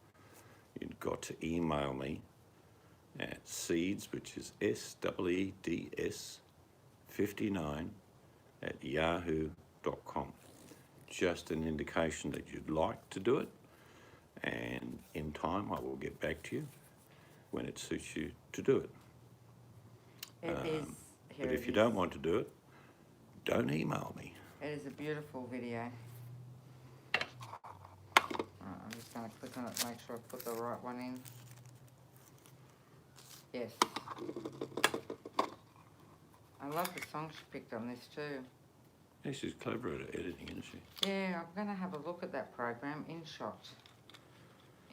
You've got to email me at seeds, which is SEEDS 59 at yahoo.com. Just an indication that you'd like to do it, and in time I will get back to you when it suits you to do it. It is. Here But it if you is. don't want to do it, don't email me. It is a beautiful video. I'm just going to click on it to make sure I put the right one in. Yes. I love the song she picked on this too. Yeah, she's clever at editing, isn't she? Yeah, I'm going to have a look at that program, InShot.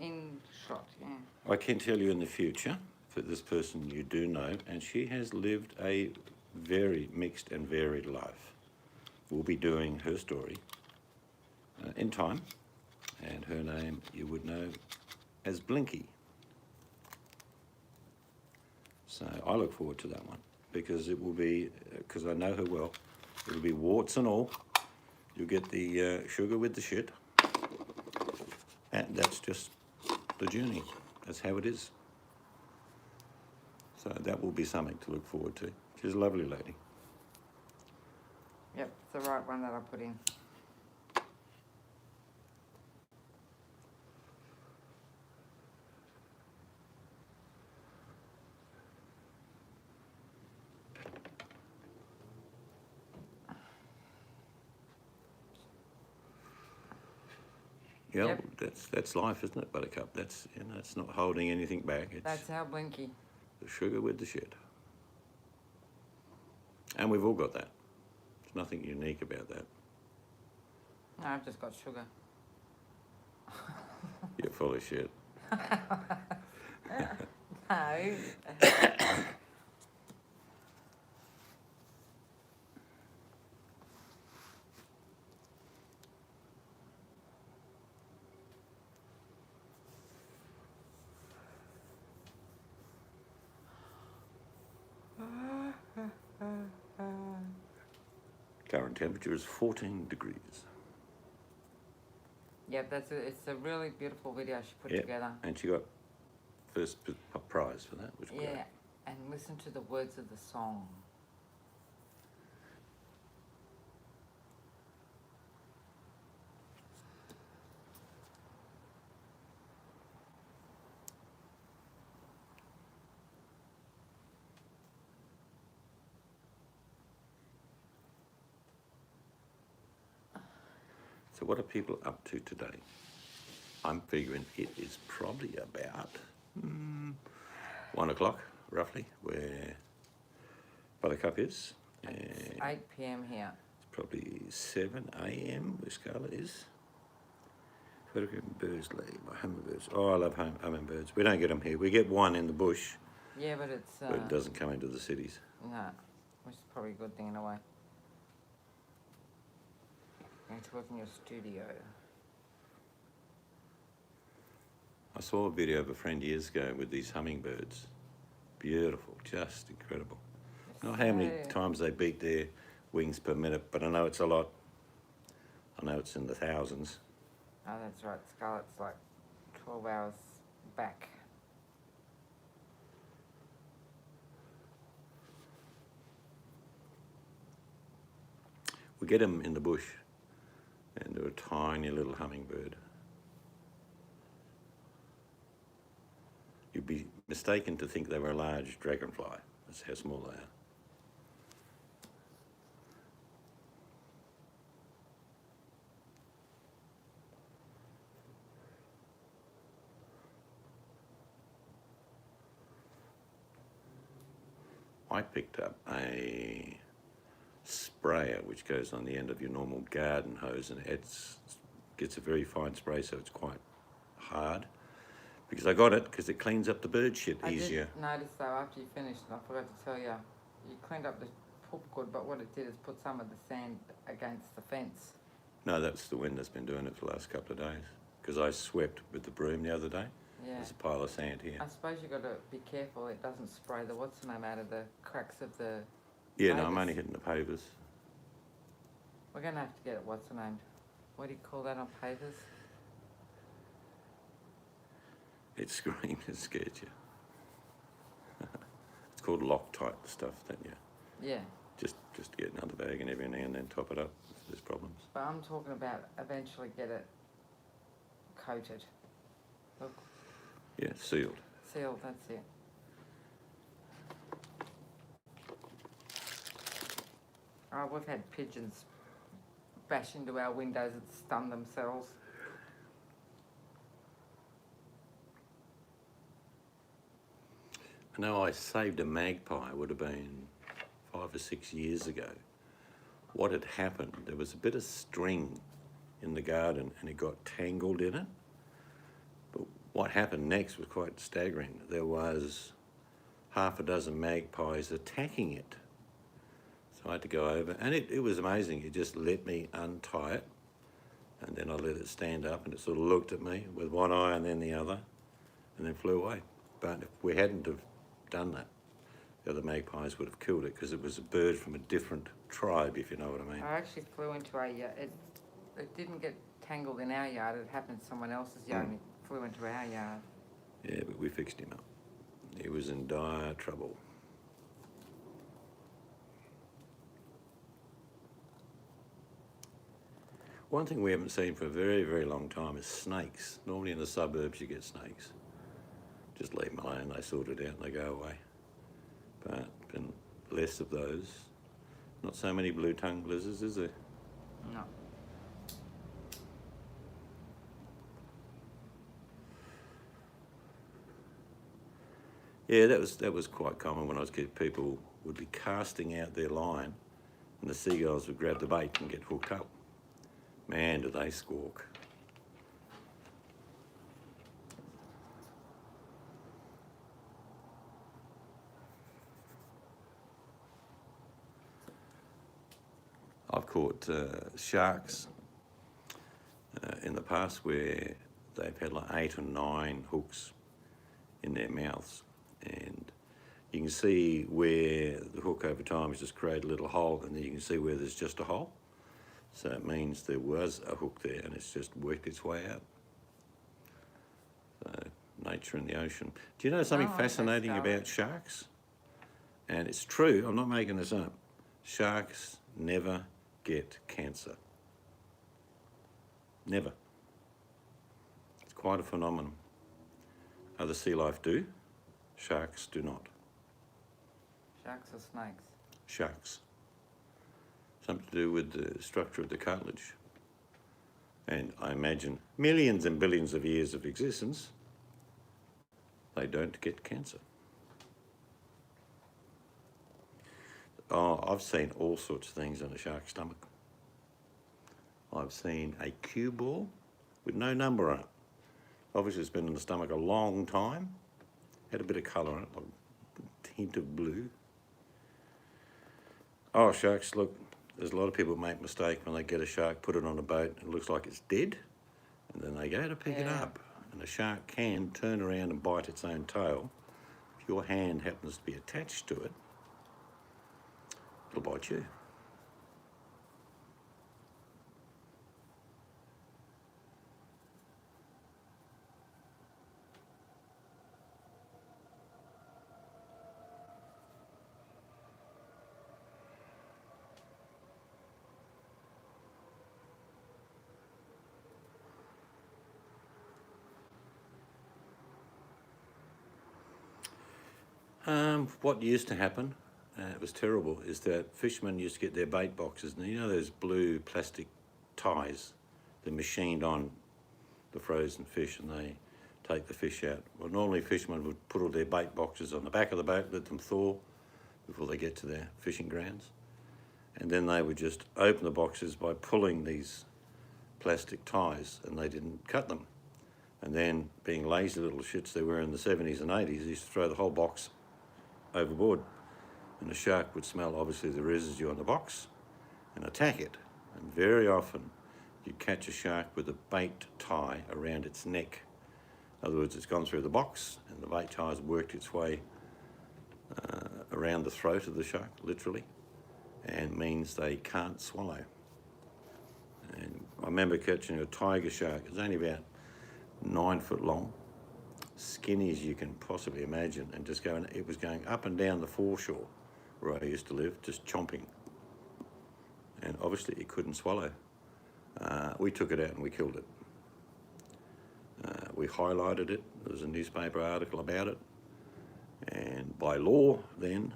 InShot, yeah. I can tell you in the future that this person you do know, and she has lived a very mixed and varied life. We'll be doing her story in time, and her name you would know as Blinky. So I look forward to that one because it will be, because I know her well, it'll be warts and all. You'll get the sugar with the shit, and that's just the journey. That's how it is. So that will be something to look forward to. She's a lovely lady. Yep, it's the right one that I put in. Yeah, Yep. that's life, isn't it, Buttercup? That's, you know, it's not holding anything back. It's That's our Blinky. the sugar with the shit. And we've all got that. There's nothing unique about that. No, I've just got sugar. You're full of shit. No. Current temperature is 14 degrees. Yep, it's a really beautiful video she put Yep. together. And she got first prize for that, which was Yeah, great. and listen to the words of the song. So what are people up to today? I'm figuring it is probably about 1 o'clock, roughly, where Buttercup is. And It's it's 8 p.m. here. probably 7 a.m. where Scarlett is. Photograph Bursley, my hummingbirds. Oh, I love hummingbirds. We don't get them here. We get one in the bush, Yeah, but it's but it doesn't come into the cities. no, which is probably a good thing in a way. Going to work in your studio. I saw a video of a friend years ago with these hummingbirds. Beautiful, just incredible. Not how many So- times they beat their wings per minute, but I know it's a lot. I know it's in the thousands. Oh, that's right. Scarlett's like 12 hours back. We get them in the bush, and they're a tiny little hummingbird. You'd be mistaken to think they were a large dragonfly. That's how small they are. I picked up a sprayer which goes on the end of your normal garden hose, and it gets a very fine spray, so it's quite hard. Because I got it because it cleans up the bird shit I easier. did notice though after you finished, and I forgot to tell you, you cleaned up the poop good, but what it did is put some of the sand against the fence. No, that's the wind that's been doing it for the last couple of days. Because I swept with the broom the other day. Yeah. There's a pile of sand here. I suppose you got to be careful it doesn't spray the what's the name out of the cracks of the. Yeah, no, I'm pavers. only hitting the pavers. We're gonna have to get it. What's the name? What do you call that on pavers? It screamed and scared you. It's called Loctite stuff, don't you? Yeah, Just get another bag and every now and then top it up if there's problems. but I'm talking about eventually get it coated. Look, Yeah, sealed. sealed. That's it. Oh, we've had pigeons bash into our windows and stun themselves. I know I saved a magpie, would have been 5 or 6 years ago. What had happened, there was a bit of string in the garden and it got tangled in it. But what happened next was quite staggering. There was half a dozen magpies attacking it. So I had to go over, and it was amazing. It just let me untie it, and then I let it stand up, and it sort of looked at me with one eye and then the other, and then flew away. But if we hadn't have done that, the other magpies would have killed it, because it was a bird from a different tribe, if you know what I mean. I actually flew into it didn't get tangled in our yard. It happened in someone else's yard, and it flew into our yard. Yeah, but we fixed him up. He was in dire trouble. One thing we haven't seen for a very, very long time is snakes. Normally in the suburbs you get snakes. Just leave them alone, they sort it out and they go away. But been less of those. Not so many blue-tongued lizards, is there? No. Yeah, that was quite common when I was a kid. People would be casting out their line and the seagulls would grab the bait and get hooked up. Man, do they squawk. I've caught sharks in the past where they've had like 8 or 9 hooks in their mouths, and you can see where the hook over time has just created a little hole, and then you can see where there's just a hole. So it means there was a hook there and it's just worked its way out. So nature in the ocean. Do you know something fascinating about sharks? And it's true, I'm not making this up. Sharks never get cancer. Never. It's quite a phenomenon. Other sea life do, sharks do not. Sharks or snakes? Sharks. Something to do with the structure of the cartilage. And I imagine millions and billions of years of existence, they don't get cancer. Oh, I've seen all sorts of things in a shark's stomach. I've seen a cue ball with no number on it. Obviously it's been in the stomach a long time. Had a bit of colour on it, like a hint of blue. Oh, sharks, look, there's a lot of people make a mistake when they get a shark, put it on a boat, it looks like it's dead, and then they go to pick it up. And the shark can turn around and bite its own tail. If your hand happens to be attached to it, it'll bite you. What used to happen, it was terrible, is that fishermen used to get their bait boxes, and you know those blue plastic ties, they're machined on the frozen fish and they take the fish out. Well, normally fishermen would put all their bait boxes on the back of the boat, let them thaw before they get to their fishing grounds. And then they would just open the boxes by pulling these plastic ties, and they didn't cut them. And then, being lazy little shits they were in the 70s and 80s, they used to throw the whole box overboard. And the shark would smell, obviously, the residue on the box and attack it. And very often, you'd catch a shark with a bait tie around its neck. In other words, it's gone through the box and the bait tie's worked its way around the throat of the shark, literally, and means they can't swallow. And I remember catching a tiger shark. It was only about 9 foot long, skinny as you can possibly imagine, and just going, it was going up and down the foreshore where I used to live, just chomping. And obviously it couldn't swallow. We took it out and we killed it. We highlighted it. There was a newspaper article about it. And by law then,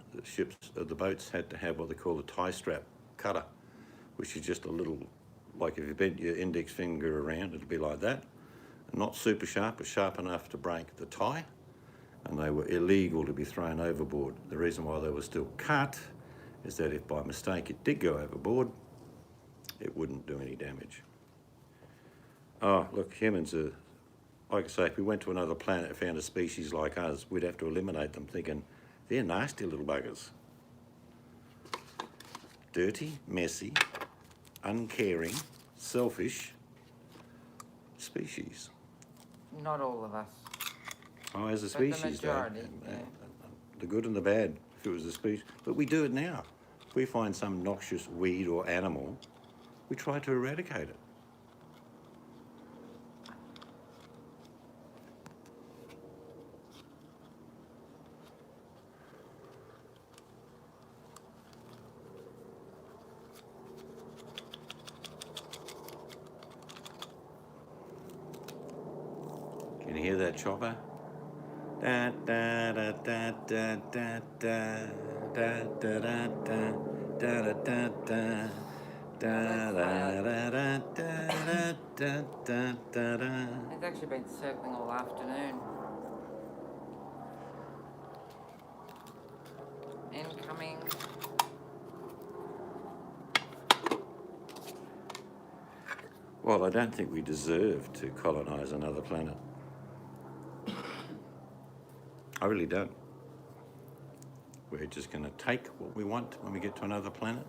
the boats had to have what they call a tie strap cutter, which is just a little, like if you bent your index finger around, it'd be like that. Not super sharp, but sharp enough to break the tie, and they were illegal to be thrown overboard. The reason why they were still cut is that if by mistake it did go overboard, it wouldn't do any damage. Oh, look, humans are, like I say, if we went to another planet and found a species like us, we'd have to eliminate them, thinking they're nasty little buggers. Dirty, messy, uncaring, selfish species. Not all of us. Oh, as a But species, the majority, though. yeah. The good and the bad, if it was a species. But we do it now. If we find some noxious weed or animal, we try to eradicate it. Can you hear that chopper? Da da da da da da da da da da da da da da. Da da da da da da da da da. It's actually been circling all afternoon. Incoming. Well, I don't think we deserve to colonise another planet. I really don't. We're just going to take what we want when we get to another planet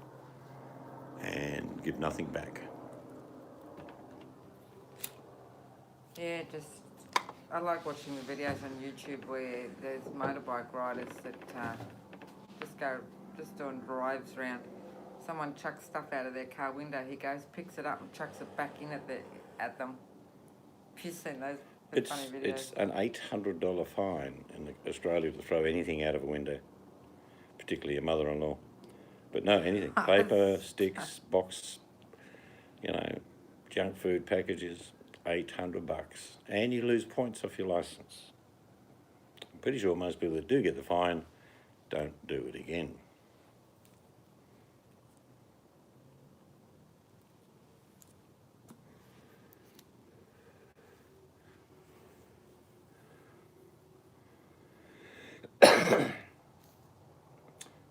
and give nothing back. Yeah, just I like watching the videos on YouTube where there's motorbike riders that just doing drives around. Someone chucks stuff out of their car window. He goes, picks it up, and chucks it back in at them. Have you seen those funny videos? It's an $800 fine in Australia to throw anything out of a window, particularly your mother-in-law. But no, anything. Paper, sticks, box, junk food packages, $800. And you lose points off your licence. I'm pretty sure most people that do get the fine don't do it again.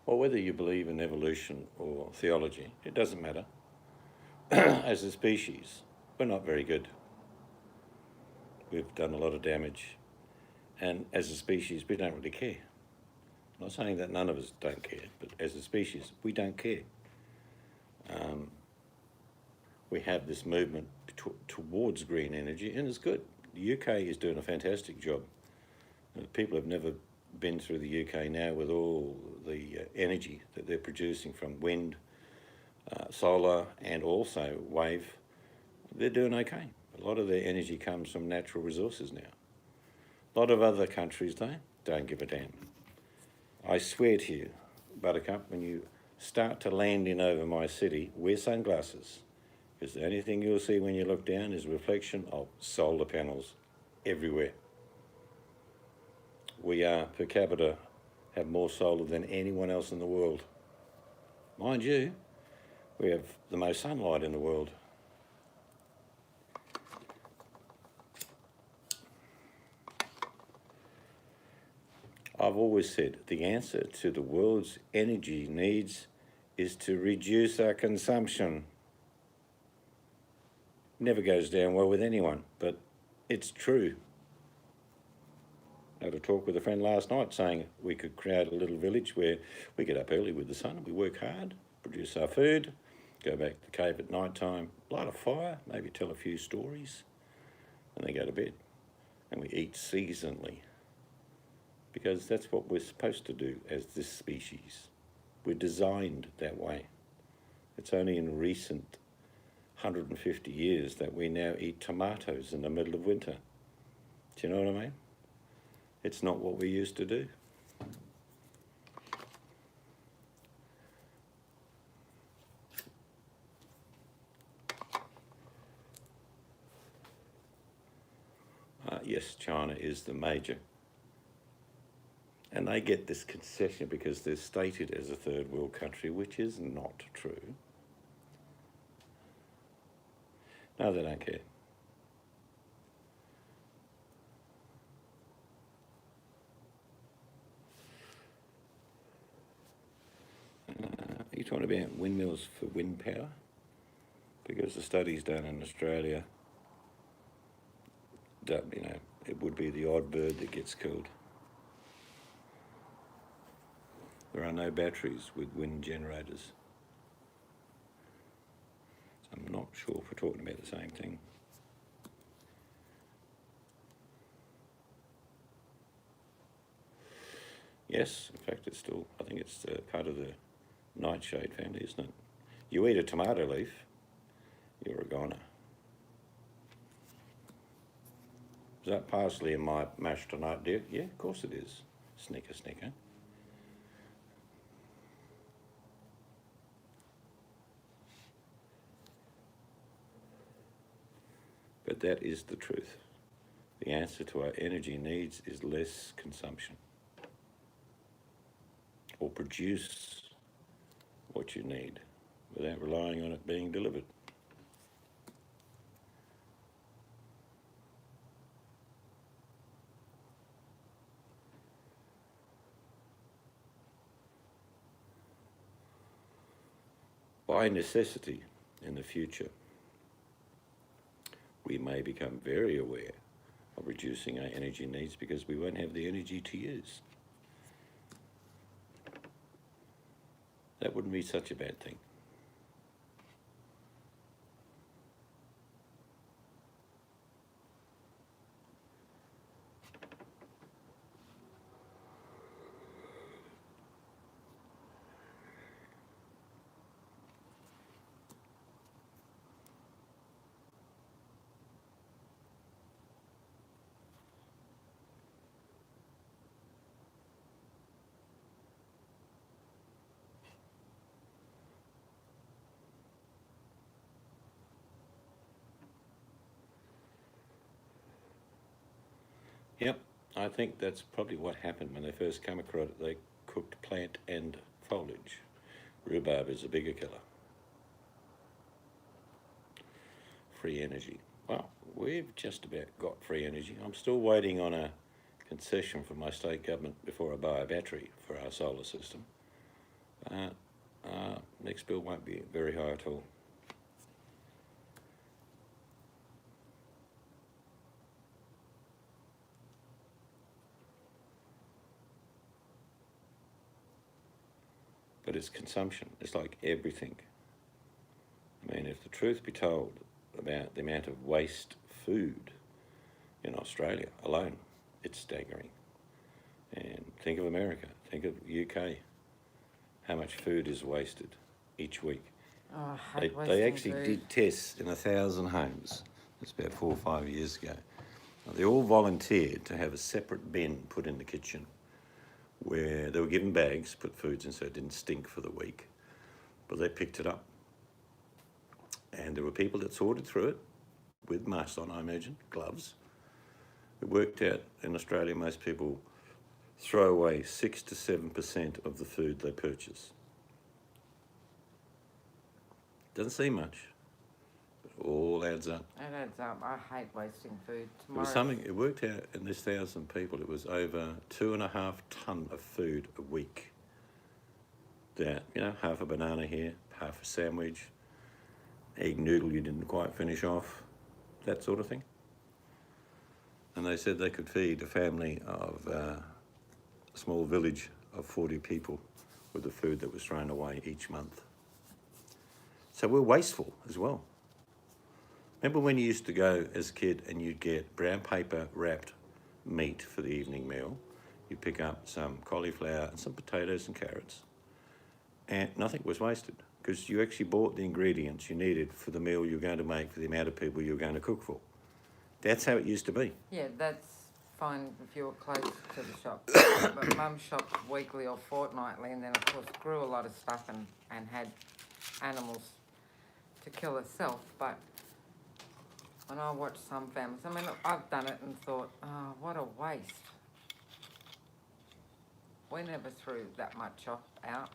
Well, whether you believe in evolution or theology, it doesn't matter. As a species, we're not very good. We've done a lot of damage. And as a species, we don't really care. I'm not saying that none of us don't care, but as a species, we don't care. We have this movement towards green energy, and it's good. The UK is doing a fantastic job. People have never been through the UK now with all the energy that they're producing from wind, solar, and also wave. They're doing okay. A lot of their energy comes from natural resources now. A lot of other countries, though, don't give a damn. I swear to you, Buttercup, when you start to land in over my city, wear sunglasses, because the only thing you'll see when you look down is a reflection of solar panels everywhere. We are, per capita, have more solar than anyone else in the world. Mind you, we have the most sunlight in the world. I've always said the answer to the world's energy needs is to reduce our consumption. Never goes down well with anyone, but it's true. I had a talk with a friend last night saying we could create a little village where we get up early with the sun, we work hard, produce our food, go back to the cave at night time, light a fire, maybe tell a few stories, and then go to bed. And we eat seasonally, because that's what we're supposed to do as this species. We're designed that way. It's only in recent 150 years that we now eat tomatoes in the middle of winter. Do you know what I mean? It's not what we used to do. Yes, China is the major. And they get this concession because they're stated as a third world country, which is not true. No, they don't care. talking about windmills for wind power? Because the studies done in Australia, it would be the odd bird that gets killed. There are no batteries with wind generators. So I'm not sure if we're talking about the same thing. Yes, in fact, I think it's part of the nightshade family, isn't it? You eat a tomato leaf, you're a goner. Is that parsley in my mash tonight, dear? Yeah, of course it is. Snicker, snicker. But that is the truth. The answer to our energy needs is less consumption. Or produce what you need without relying on it being delivered. By necessity, in the future, we may become very aware of reducing our energy needs because we won't have the energy to use. That wouldn't be such a bad thing. Yep, I think that's probably what happened when they first came across it. They cooked plant and foliage. Rhubarb is a bigger killer. Free energy. Well, we've just about got free energy. I'm still waiting on a concession from my state government before I buy a battery for our solar system. Next bill won't be very high at all. But it's consumption. It's like everything. I mean, if the truth be told about the amount of waste food in Australia alone, it's staggering. And think of America, think of UK, how much food is wasted each week. Oh, I hate They wasting actually food. did tests in 1,000 homes. It's about 4 or 5 years ago. They all volunteered to have a separate bin put in the kitchen where they were given bags, put foods in so it didn't stink for the week, but they picked it up. And there were people that sorted through it with masks on, I imagine, gloves. It worked out in Australia, most people throw away 6 to 7% of the food they purchase. Doesn't seem much, but it all adds up. It adds up. I hate wasting food. It was something, it worked out in this 1,000 people, it was over 2.5 tonne of food a week. That, half a banana here, half a sandwich, egg noodle you didn't quite finish off, that sort of thing. And they said they could feed a family of a small village of 40 people with the food that was thrown away each month. So we're wasteful as well. Remember when you used to go as a kid and you'd get brown paper wrapped meat for the evening meal? You'd pick up some cauliflower and some potatoes and carrots, and nothing was wasted because you actually bought the ingredients you needed for the meal you were going to make for the amount of people you were going to cook for. That's how it used to be. Yeah, that's fine if you're close to the shop. But Mum shopped weekly or fortnightly, and then of course grew a lot of stuff and had animals to kill herself. But when I watch some families, I mean, look, I've done it and thought, oh, what a waste. We never threw that much out.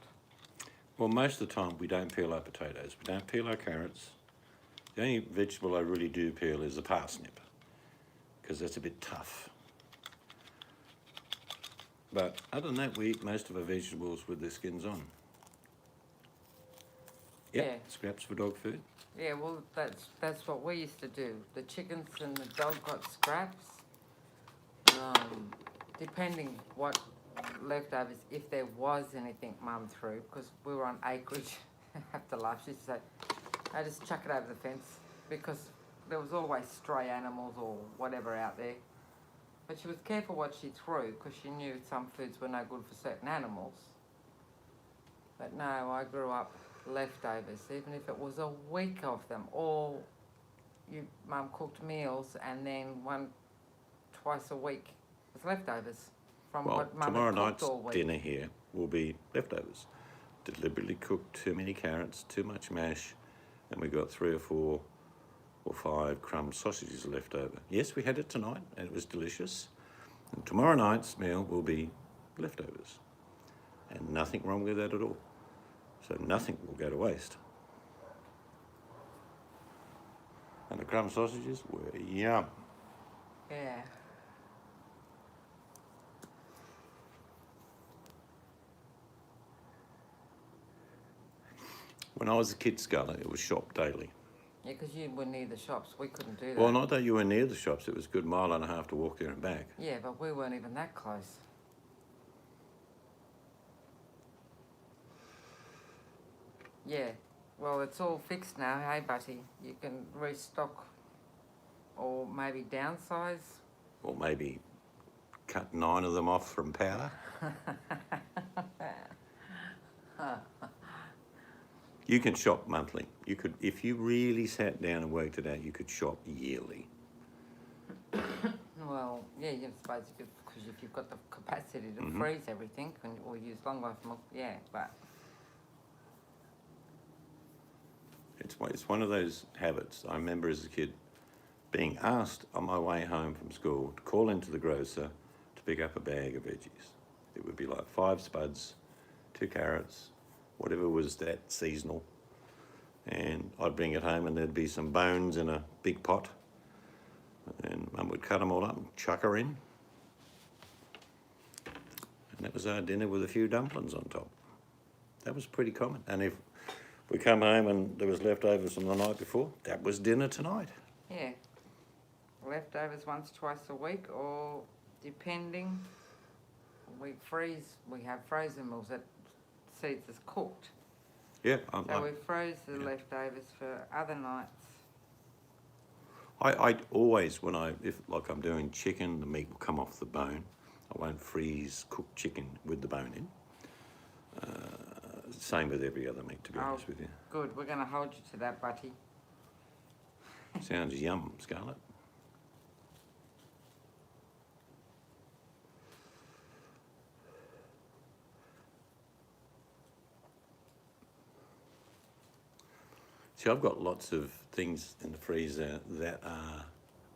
Well, most of the time we don't peel our potatoes, we don't peel our carrots. The only vegetable I really do peel is the parsnip, because that's a bit tough. But other than that, we eat most of our vegetables with their skins on. Yep, Yeah. scraps for dog food. Yeah, well, that's what we used to do. The chickens and the dog got scraps. Depending what leftovers, if there was anything Mum threw, because we were on acreage. I have to laugh. She used to say, "I just chuck it over the fence," because there was always stray animals or whatever out there. But she was careful what she threw, because she knew some foods were no good for certain animals. But no, I grew up leftovers, even if it was a week of them, or Mum cooked meals and then twice a week was leftovers from Well, what Mum tomorrow had cooked night's all week. dinner here will be leftovers. Deliberately cooked too many carrots, too much mash, and we got 3 or 4 or 5 crumb sausages left over. Yes, we had it tonight and it was delicious. And tomorrow night's meal will be leftovers. And nothing wrong with that at all. So nothing will go to waste. And the crumb sausages were yum. Yeah. When I was a kid, Scarlett, it was shop daily. Yeah, because you were near the shops. We couldn't do that. Well, not that you were near the shops. It was a good mile and a half to walk there and back. Yeah, but we weren't even that close. Yeah. Well, it's all fixed now, hey, Butty? You can restock or maybe downsize. Or maybe cut 9 of them off from powder. You can shop monthly. You could, if you really sat down and worked it out, you could shop yearly. Well, yeah, I suppose you could, because if you've got the capacity to freeze everything or use long life milk, yeah, but It's one of those habits. I remember as a kid being asked on my way home from school to call into the grocer to pick up a bag of veggies. It would be like 5 spuds, 2 carrots, whatever was that seasonal. And I'd bring it home and there'd be some bones in a big pot. And Mum would cut them all up and chuck her in. And that was our dinner with a few dumplings on top. That was pretty common. And if we come home and there was leftovers from the night before, that was dinner tonight. yeah, leftovers once, twice a week, or depending, we have frozen meals that seeds is cooked. Yeah, So we froze the leftovers for other nights. I always, if like I'm doing chicken, the meat will come off the bone. I won't freeze cooked chicken with the bone in. Same with every other meat, to be honest with you. Good, we're going to hold you to that, Butty. Sounds yum, Scarlett. See, I've got lots of things in the freezer that are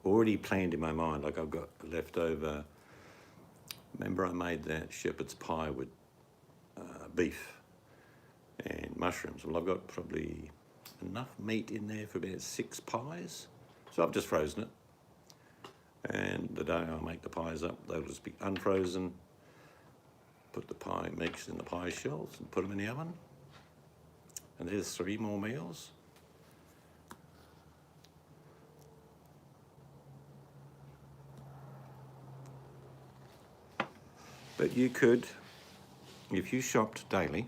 already planned in my mind. Like I've got leftover. Remember, I made that shepherd's pie with beef and mushrooms. Well, I've got probably enough meat in there for about 6 pies. So I've just frozen it. And the day I make the pies up, they'll just be unfrozen. Put the pie mix in the pie shells and put them in the oven. And there's 3 more meals. But you could, if you shopped daily,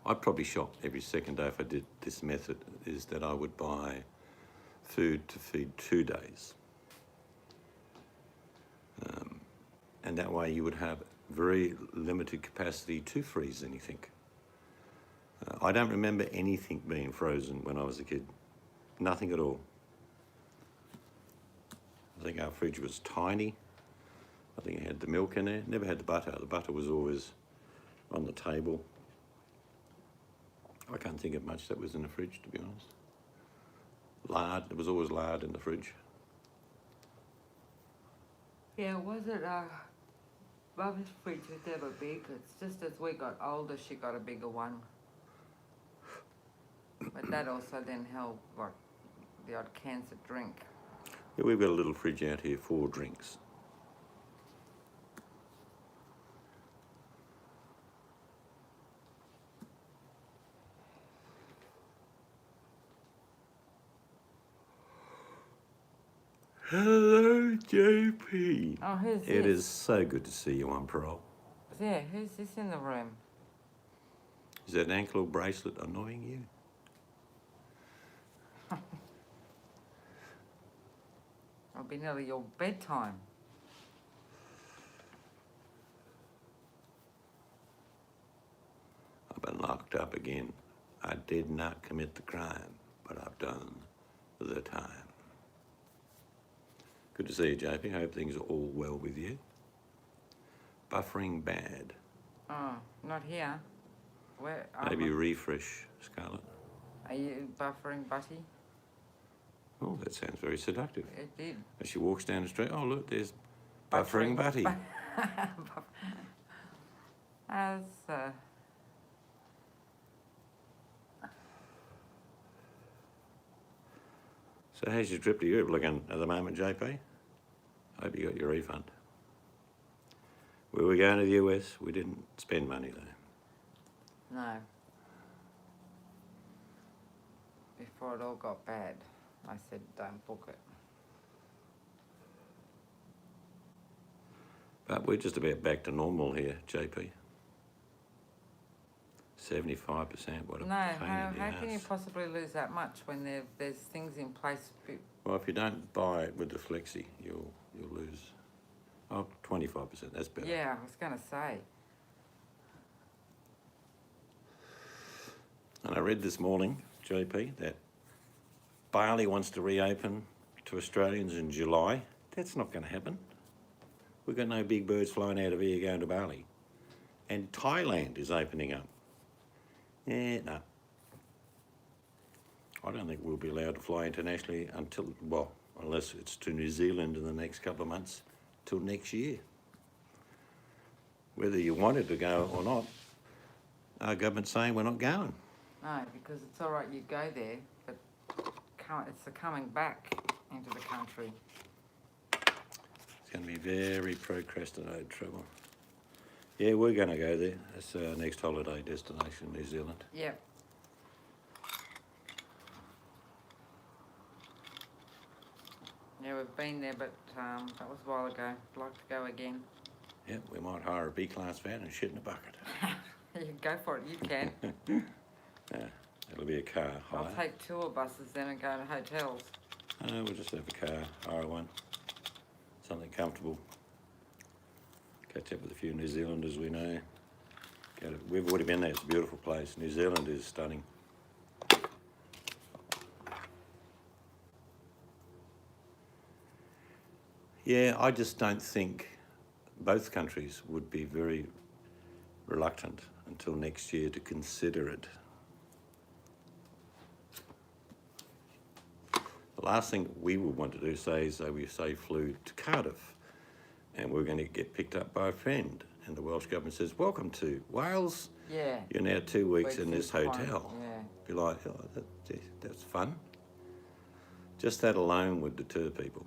I'd probably shop every second day if I did this method, is that I would buy food to feed 2 days. And that way you would have very limited capacity to freeze anything. I don't remember anything being frozen when I was a kid. Nothing at all. I think our fridge was tiny. I think it had the milk in there. Never had the butter. The butter was always on the table. I can't think of much that was in the fridge, to be honest. Lard. There was always lard in the fridge. Yeah, wasn't Mum's fridge was never big. It's just as we got older, she got a bigger one. But that also then held like the odd cans of drink. Yeah, we've got a little fridge out here for drinks. Hello, JP. Oh, who's It this? is so good to see you on parole. Yeah, who's this in the room? Is that ankle bracelet annoying you? It'll be nearly your bedtime. I've been locked up again. I did not commit the crime, but I've done the time. Good to see you, JP. Hope things are all well with you. Buffering bad. Oh, not here. Where? Maybe refresh, Scarlett. Are you buffering Butty? Oh, that sounds very seductive. It did. As she walks down the street, oh look, there's Buffering Butty. As So how's your trip to Europe looking at the moment, JP? Hope you got your refund. We were going to the US. We didn't spend money though. no. Before it all got bad, I said don't book it. But we're just about back to normal here, JP. 75%, what a No, pain how in the can you ass. possibly lose that much when there's things in place? Well, if you don't buy it with the flexi, you'll lose. Oh, 25%, that's better. Yeah, I was going to say. And I read this morning, JP, that Bali wants to reopen to Australians in July. That's not going to happen. We've got no big birds flying out of here going to Bali. And Thailand is opening up. Yeah, no. I don't think we'll be allowed to fly internationally until, well, unless it's to New Zealand in the next couple of months, till next year. Whether you wanted to go or not, our government's saying we're not going. No, because it's all right you go there, but it's the coming back into the country. It's going to be very procrastinated trouble. Yeah, we're going to go there. That's our next holiday destination, New Zealand. Yep. Yeah, we've been there, but that was a while ago. I'd like to go again. Yeah, we might hire a B-class van and shit in a bucket. You go for it, you can. Yeah, it'll be a car hire. I'll take tour buses then and go to hotels. We'll just have a car, hire one. Something comfortable. Catch up with a few New Zealanders we know. We've already been there, it's a beautiful place. New Zealand is stunning. Yeah, I just don't think both countries would be very reluctant until next year to consider it. The last thing we would want to do, say we flew to Cardiff and we're going to get picked up by a friend and the Welsh government says, welcome to Wales. Yeah. You're now 2 weeks in this fine, hotel. Yeah. Be like, oh, that's fun. Just that alone would deter people.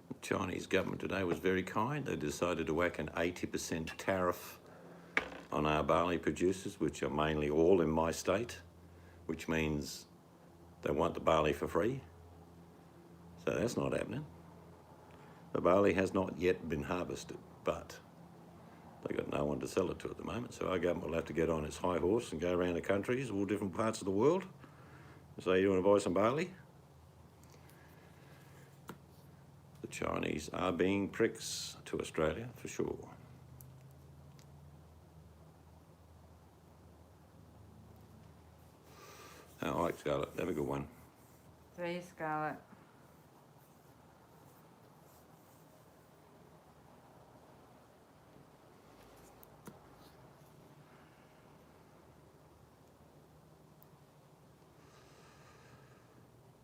The Chinese government today was very kind. They decided to whack an 80% tariff on our barley producers, which are mainly all in my state, which means they want the barley for free. So that's not happening. The barley has not yet been harvested, but they've got no one to sell it to at the moment. So our government will have to get on its high horse and go around the countries, all different parts of the world, and say, you want to buy some barley? The Chinese are being pricks to Australia, for sure. All right, Scarlett, have a good one. See you, Scarlett.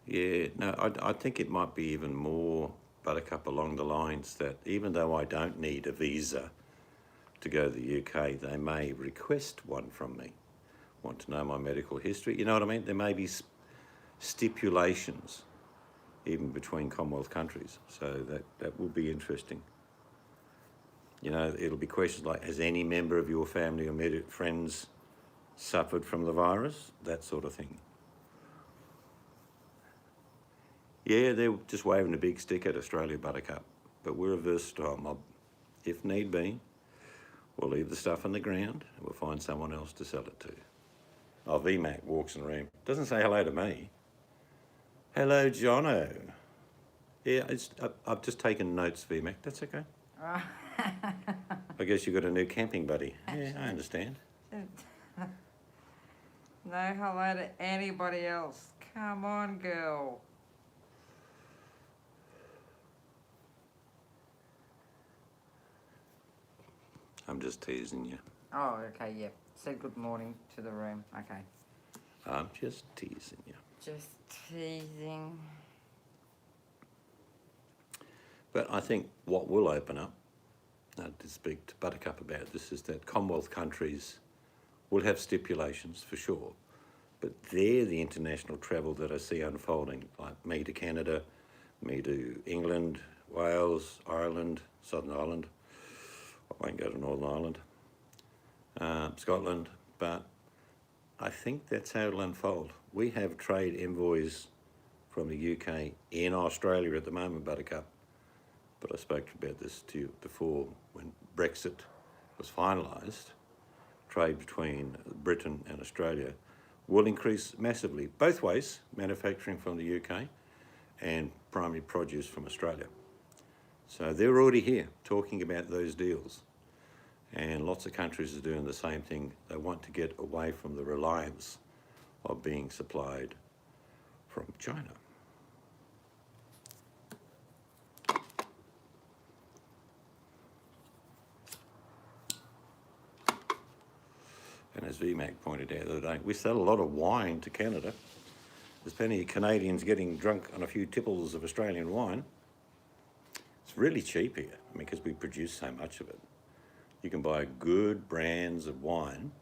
Yeah, no, I think it might be even more, Buttercup, along the lines that even though I don't need a visa to go to the UK, they may request one from me. Want to know my medical history? You know what I mean? There may be stipulations even between Commonwealth countries, so that will be interesting. You know, it'll be questions like, has any member of your family or friends suffered from the virus, that sort of thing. Yeah, they're just waving a big stick at Australia, Buttercup, but we're a versatile mob. If need be, we'll leave the stuff on the ground and we'll find someone else to sell it to. Oh, VMAC walks in the room. Doesn't say hello to me. Hello, Jono. Yeah, I've just taken notes, VMAC. That's okay. I guess you got a new camping buddy. Yeah, I understand. No hello to anybody else. Come on, girl. I'm just teasing you. Oh, okay, yep. Said good morning to the room. Okay. I'm just teasing you. Just teasing. But I think what will open up, to speak to Buttercup about this, is that Commonwealth countries will have stipulations for sure, but they're the international travel that I see unfolding, like me to Canada, me to England, Wales, Ireland, Southern Ireland. I won't go to Northern Ireland, Scotland, but I think that's how it'll unfold. We have trade envoys from the UK in Australia at the moment, Buttercup. But I spoke about this to you before when Brexit was finalised. Trade between Britain and Australia will increase massively, both ways, manufacturing from the UK and primary produce from Australia. So they're already here talking about those deals. And lots of countries are doing the same thing. They want to get away from the reliance of being supplied from China. And as VMAC pointed out the other day, we sell a lot of wine to Canada. There's plenty of Canadians getting drunk on a few tipples of Australian wine. It's really cheap here, because we produce so much of it. You can buy good brands of wine,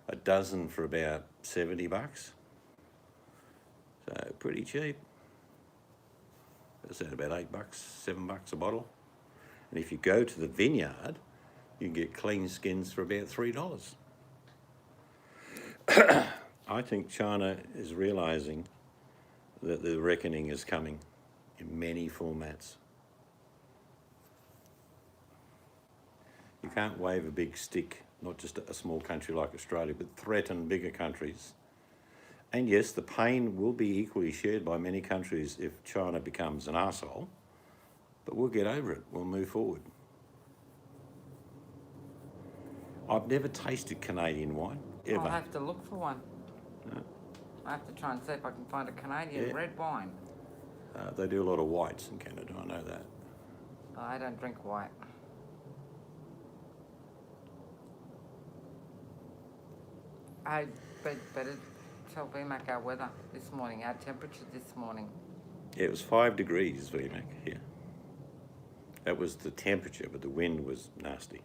a dozen for about $70. So pretty cheap. It's at about $8, $7 a bottle. And if you go to the vineyard, you can get clean skins for about $3. I think China is realising that the reckoning is coming in many formats. You can't wave a big stick, not just a small country like Australia, but threaten bigger countries. And yes, the pain will be equally shared by many countries if China becomes an arsehole, but we'll get over it, we'll move forward. I've never tasted Canadian wine, ever. I'll have to look for one. No. I have to try and see if I can find a Canadian red wine. They do a lot of whites in Canada, I know that. I don't drink white. I better tell VMAC our weather this morning, our temperature this morning. Yeah, it was 5 degrees, VMAC, here. That was the temperature, but the wind was nasty.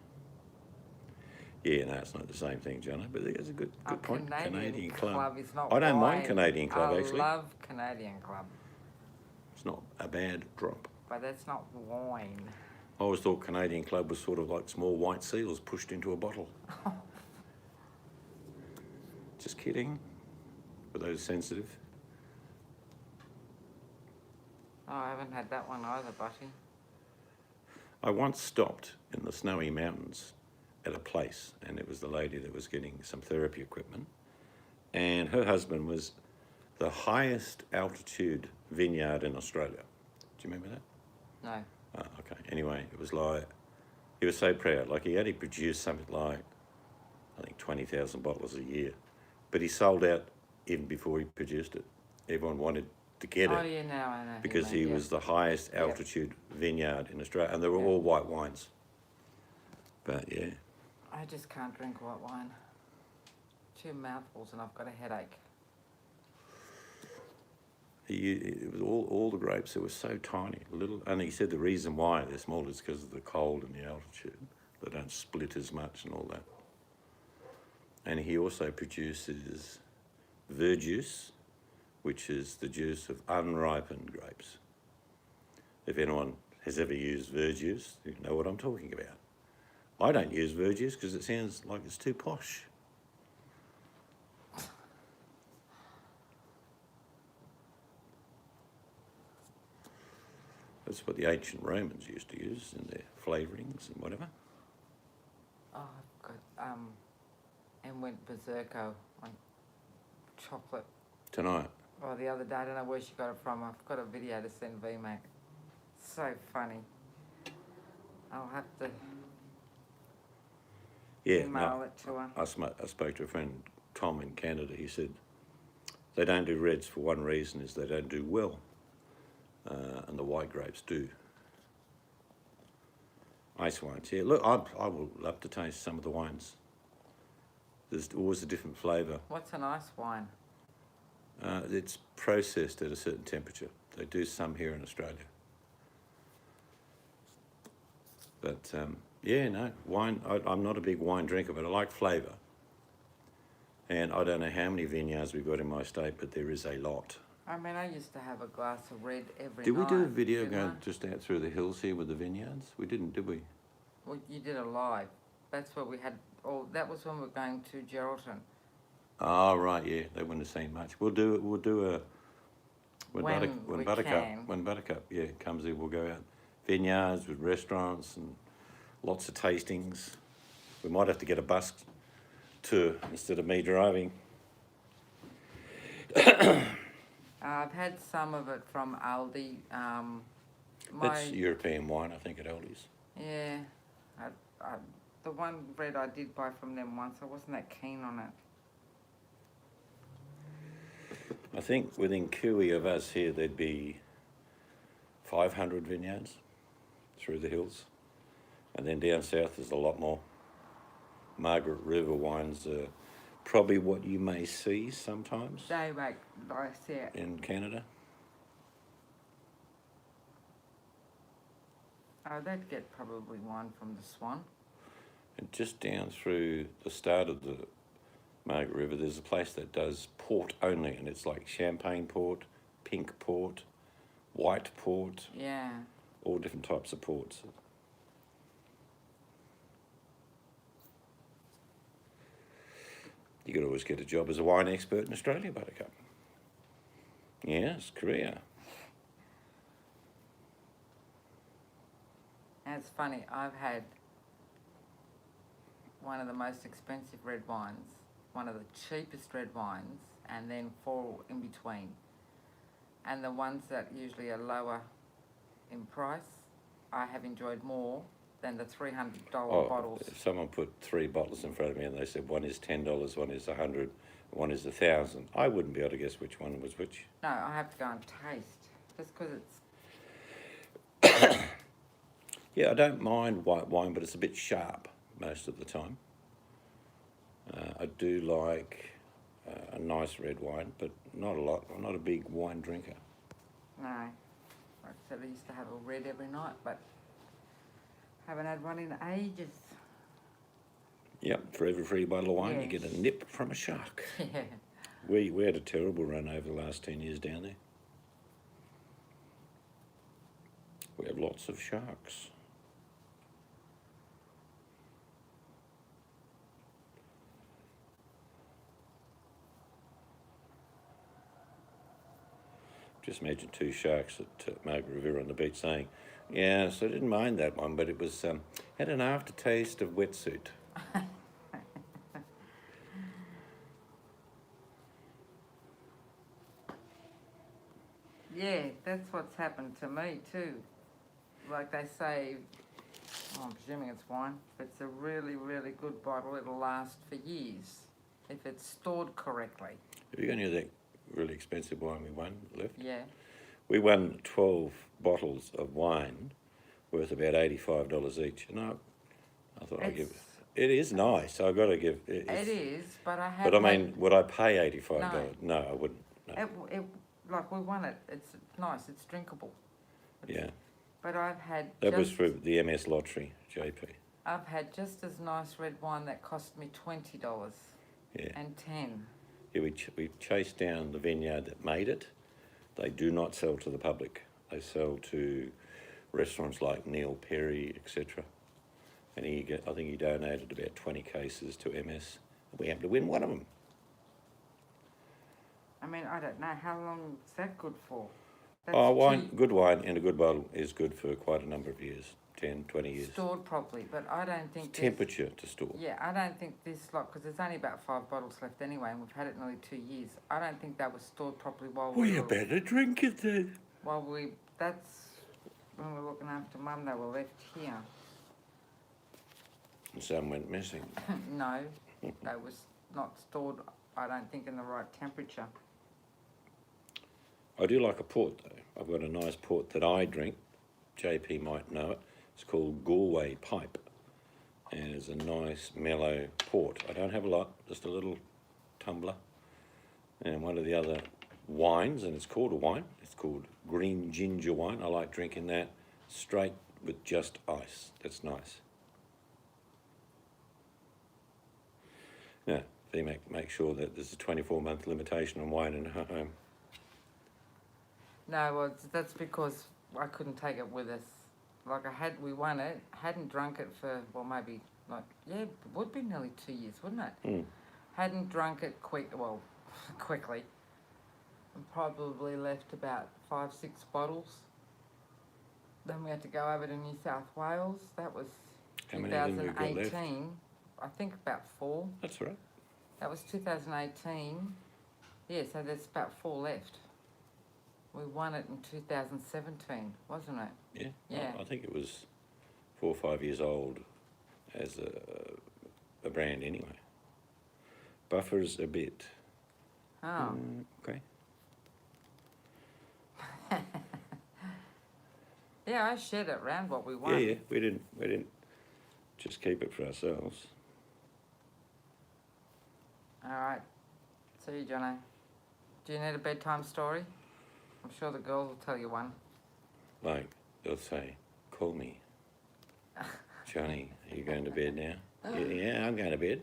Yeah, no, it's not the same thing, Jono, but it's a good point. Canadian Club is not I don't wine. mind Canadian Club, actually. I love Canadian Club. It's not a bad drop. But that's not wine. I always thought Canadian Club was sort of like small white seals pushed into a bottle. Just kidding. For those sensitive. Oh, I haven't had that one either, Butty. I once stopped in the snowy mountains at a place, and it was the lady that was getting some therapy equipment, and her husband was the highest altitude vineyard in Australia. Do you remember that? No. Oh, okay. Anyway, it was like, he was so proud. Like, he only produced something like, I think, 20,000 bottles a year. But he sold out even before he produced it. Everyone wanted to get it. Oh, yeah, now I know. Because he was the highest altitude vineyard in Australia, and they were all white wines. But yeah. I just can't drink white wine. 2 mouthfuls and I've got a headache. It was all the grapes. They were so tiny, little. And he said the reason why they're small is because of the cold and the altitude. They don't split as much and all that. And he also produces verjuice, which is the juice of unripened grapes. If anyone has ever used verjuice, you know what I'm talking about. I don't use verjuice because it sounds like it's too posh. That's what the ancient Romans used to use in their flavourings and whatever. Oh, I've got, and went berserko on chocolate. Tonight. Oh, the other day, I don't know where she got it from. I've got a video to send VMAC. So funny. I'll have to Yeah, email no, it to her. I spoke to a friend, Tom, in Canada. He said they don't do reds for one reason, is they don't do well. And the white grapes do. Ice wines, yeah. Look, I will love to taste some of the wines. There's always a different flavour. What's an ice wine? It's processed at a certain temperature. They do some here in Australia. But yeah, no, wine, I'm not a big wine drinker, but I like flavour. And I don't know how many vineyards we've got in my state, but there is a lot. I mean, I used to have a glass of red every Did we night. do a video didn't going I? just out through the hills here with the vineyards? We didn't, did we? Well, you did a live. That's where we had all. That was when we were going to Geraldton. Oh, right, yeah, they wouldn't have seen much. We'll do a... When we can. When Buttercup, yeah, comes in, we'll go out. Vineyards with restaurants and lots of tastings. We might have to get a bus tour instead of me driving. I've had some of it from Aldi. That's European wine, I think, at Aldi's. Yeah, the one bread I did buy from them once, I wasn't that keen on it. I think within Kiwi of us here, there'd be 500 vineyards through the hills. And then down south, there's a lot more. Margaret River wines are probably what you may see sometimes They make nice, yeah. in Canada. Oh, they'd get probably wine from the Swan. And just down through the start of the Margaret River, there's a place that does port only, and it's like champagne port, pink port, white port, Yeah. all different types of ports. You could always get a job as a wine expert in Australia, Buttercup. Yes, Korea. And it's funny, I've had one of the most expensive red wines, one of the cheapest red wines, and then 4 in between. And the ones that usually are lower in price, I have enjoyed more than the $300 bottles. If someone put 3 bottles in front of me and they said one is $10, one is $100, one is $1,000, I wouldn't be able to guess which one was which. No, I have to go and taste, just because it's... Yeah, I don't mind white wine, but it's a bit sharp most of the time. I do like a nice red wine, but not a lot. I'm not a big wine drinker. No. Like I said, I used to have a red every night, but haven't had one in ages. Yep, for every free bottle of wine, you Yes. get a nip from a shark. Yeah. We had a terrible run over the last 10 years down there. We have lots of sharks. Just imagine 2 sharks at Margaret River on the beach saying, yeah, so I didn't mind that one, but it was had an aftertaste of wetsuit. Yeah, that's what's happened to me too. Like they say, I'm presuming it's wine, if it's a really, really good bottle, it'll last for years if it's stored correctly. Have you got any of that really expensive wine we won left? Yeah. We won 12 bottles of wine worth about $85 each. And I thought I'd give it is nice. I've got to give it. It is, but I have. But I mean, would I pay $85? No, I wouldn't. No. Like we won it. It's nice. It's drinkable. Yeah. But I've had. That was for the MS lottery, JP. I've had just as nice red wine that cost me $20. Yeah. And 10. Yeah, we chased down the vineyard that made it. They do not sell to the public. They sell to restaurants like Neil Perry, etc. And I think he donated about 20 cases to MS. We happened to win one of them. I mean, I don't know how long is that good for. That's Oh, wine, two- good wine in a good bottle is good for quite a number of years, 10, 20 years. stored properly, but I don't think this- Temperature to store. Yeah, I don't think this lot, because there's only about 5 bottles left anyway, and we've had it nearly 2 years. I don't think that was stored properly while Well, we you were... better drink it then. That's when we were looking after Mum, they were left here. And some went missing. No, they was not stored, I don't think, in the right temperature. I do like a port though. I've got a nice port that I drink. JP might know it. It's called Galway Pipe. And it's a nice mellow port. I don't have a lot, just a little tumbler. And one of the other wines, and it's called a wine, it's called green ginger wine. I like drinking that straight with just ice. That's nice. Now, make sure that there's a 24-month limitation on wine in her home. No, well, that's because I couldn't take it with us. Like we won it, hadn't drunk it for, well, maybe, like, yeah, it would be nearly 2 years, wouldn't it? Mm. Hadn't drunk it quickly, and probably left about 5, 6 bottles. Then we had to go over to New South Wales. That was How many of them you got left? 2018. I think about 4. That's all right. That was 2018. Yeah, so there's about 4 left. We won it in 2017, wasn't it? Yeah. Yeah. I think it was 4 or 5 years old as a brand anyway. Buffers a bit. Oh. Okay. Yeah, I shared it round what we won. Yeah. We didn't just keep it for ourselves. All right. See you, Jono. Do you need a bedtime story? I'm sure the girls will tell you one. Like they'll say, "Call me, Johnny. Are you going to bed now?" Yeah, I'm going to bed.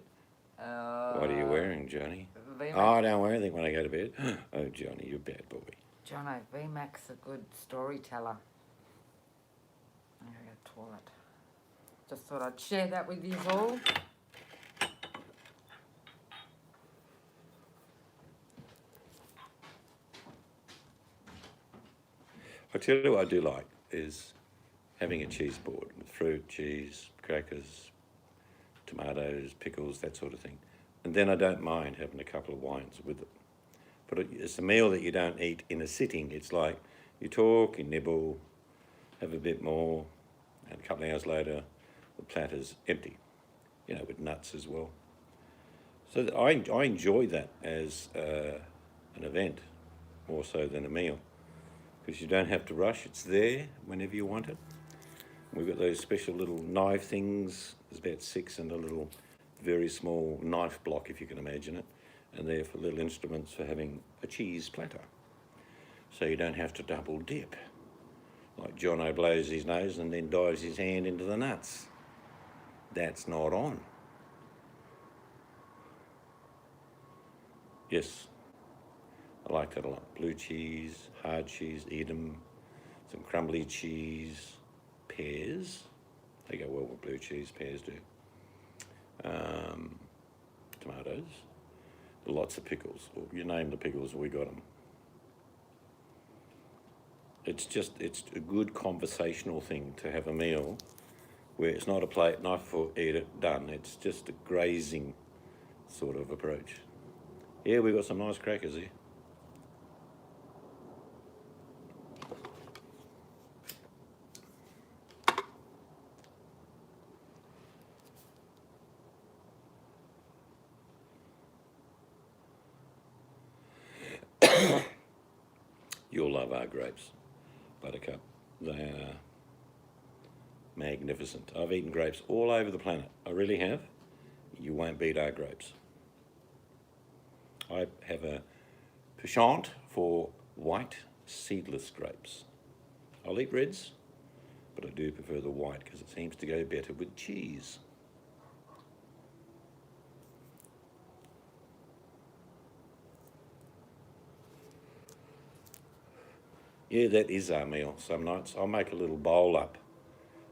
What are you wearing, Johnny? VMAX. Oh, I don't wear anything when I go to bed. Oh, Johnny, you're a bad boy. Jono, VMAX's a good storyteller. I'm going to the toilet. Just thought I'd share that with you all. I tell you what I do like is having a cheese board with fruit, cheese, crackers, tomatoes, pickles, that sort of thing. And then I don't mind having a couple of wines with it. But it's a meal that you don't eat in a sitting. It's like you talk, you nibble, have a bit more, and a couple of hours later, the platter's empty, with nuts as well. So I enjoy that as an event more so than a meal, because you don't have to rush. It's there whenever you want it. We've got those special little knife things. There's about 6 in a little, very small knife block, if you can imagine it. And they're for little instruments for having a cheese platter. So you don't have to double dip. Like Jono blows his nose and then dives his hand into the nuts. That's not on. Yes, I like that a lot. Blue cheese, hard cheese, Edam, some crumbly cheese, pears. They go well with blue cheese, pears do. Tomatoes, lots of pickles. Well, you name the pickles, we got them. It's a good conversational thing to have a meal where it's not a plate, knife, fork, eat it, done. It's just a grazing sort of approach. Yeah, we got some nice crackers here. You'll love our grapes, Buttercup. They are magnificent. I've eaten grapes all over the planet. I really have. You won't beat our grapes. I have a penchant for white seedless grapes. I'll eat reds, but I do prefer the white because it seems to go better with cheese. Yeah, that is our meal. Some nights I'll make a little bowl up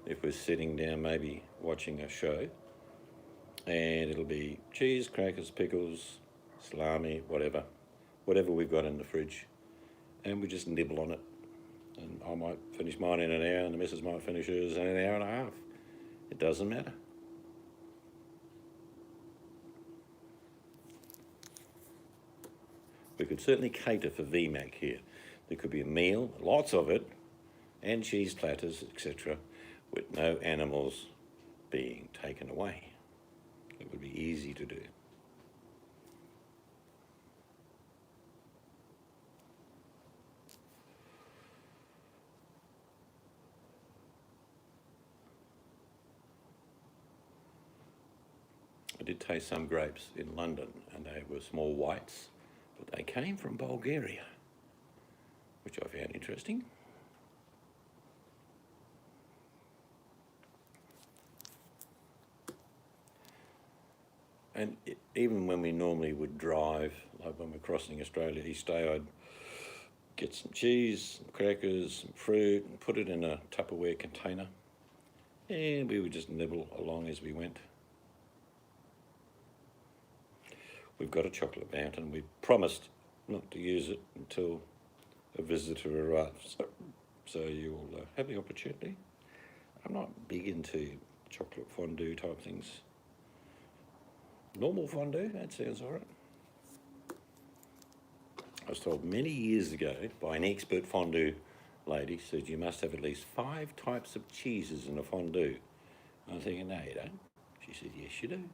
if we're sitting down maybe watching a show, and it'll be cheese, crackers, pickles, salami, whatever we've got in the fridge, and we just nibble on it I might finish mine in an hour and the missus might finish hers in an hour and a half. It doesn't matter. We could certainly cater for VMAC here. There could be a meal, lots of it, and cheese platters, etc., with no animals being taken away. It would be easy to do. I did taste some grapes in London, and they were small whites, but they came from Bulgaria, which I found interesting. And even when we normally would drive, like when we're crossing Australia each day, I'd get some cheese, some crackers, some fruit, and put it in a Tupperware container, and we would just nibble along as we went. We've got a chocolate fountain. We promised not to use it until a visitor arrives, so you'll have the opportunity. I'm not big into chocolate fondue type things. Normal fondue, that sounds all right. I was told many years ago by an expert fondue lady, said you must have at least 5 types of cheeses in a fondue. I was thinking, no, you don't. She said, yes, you do.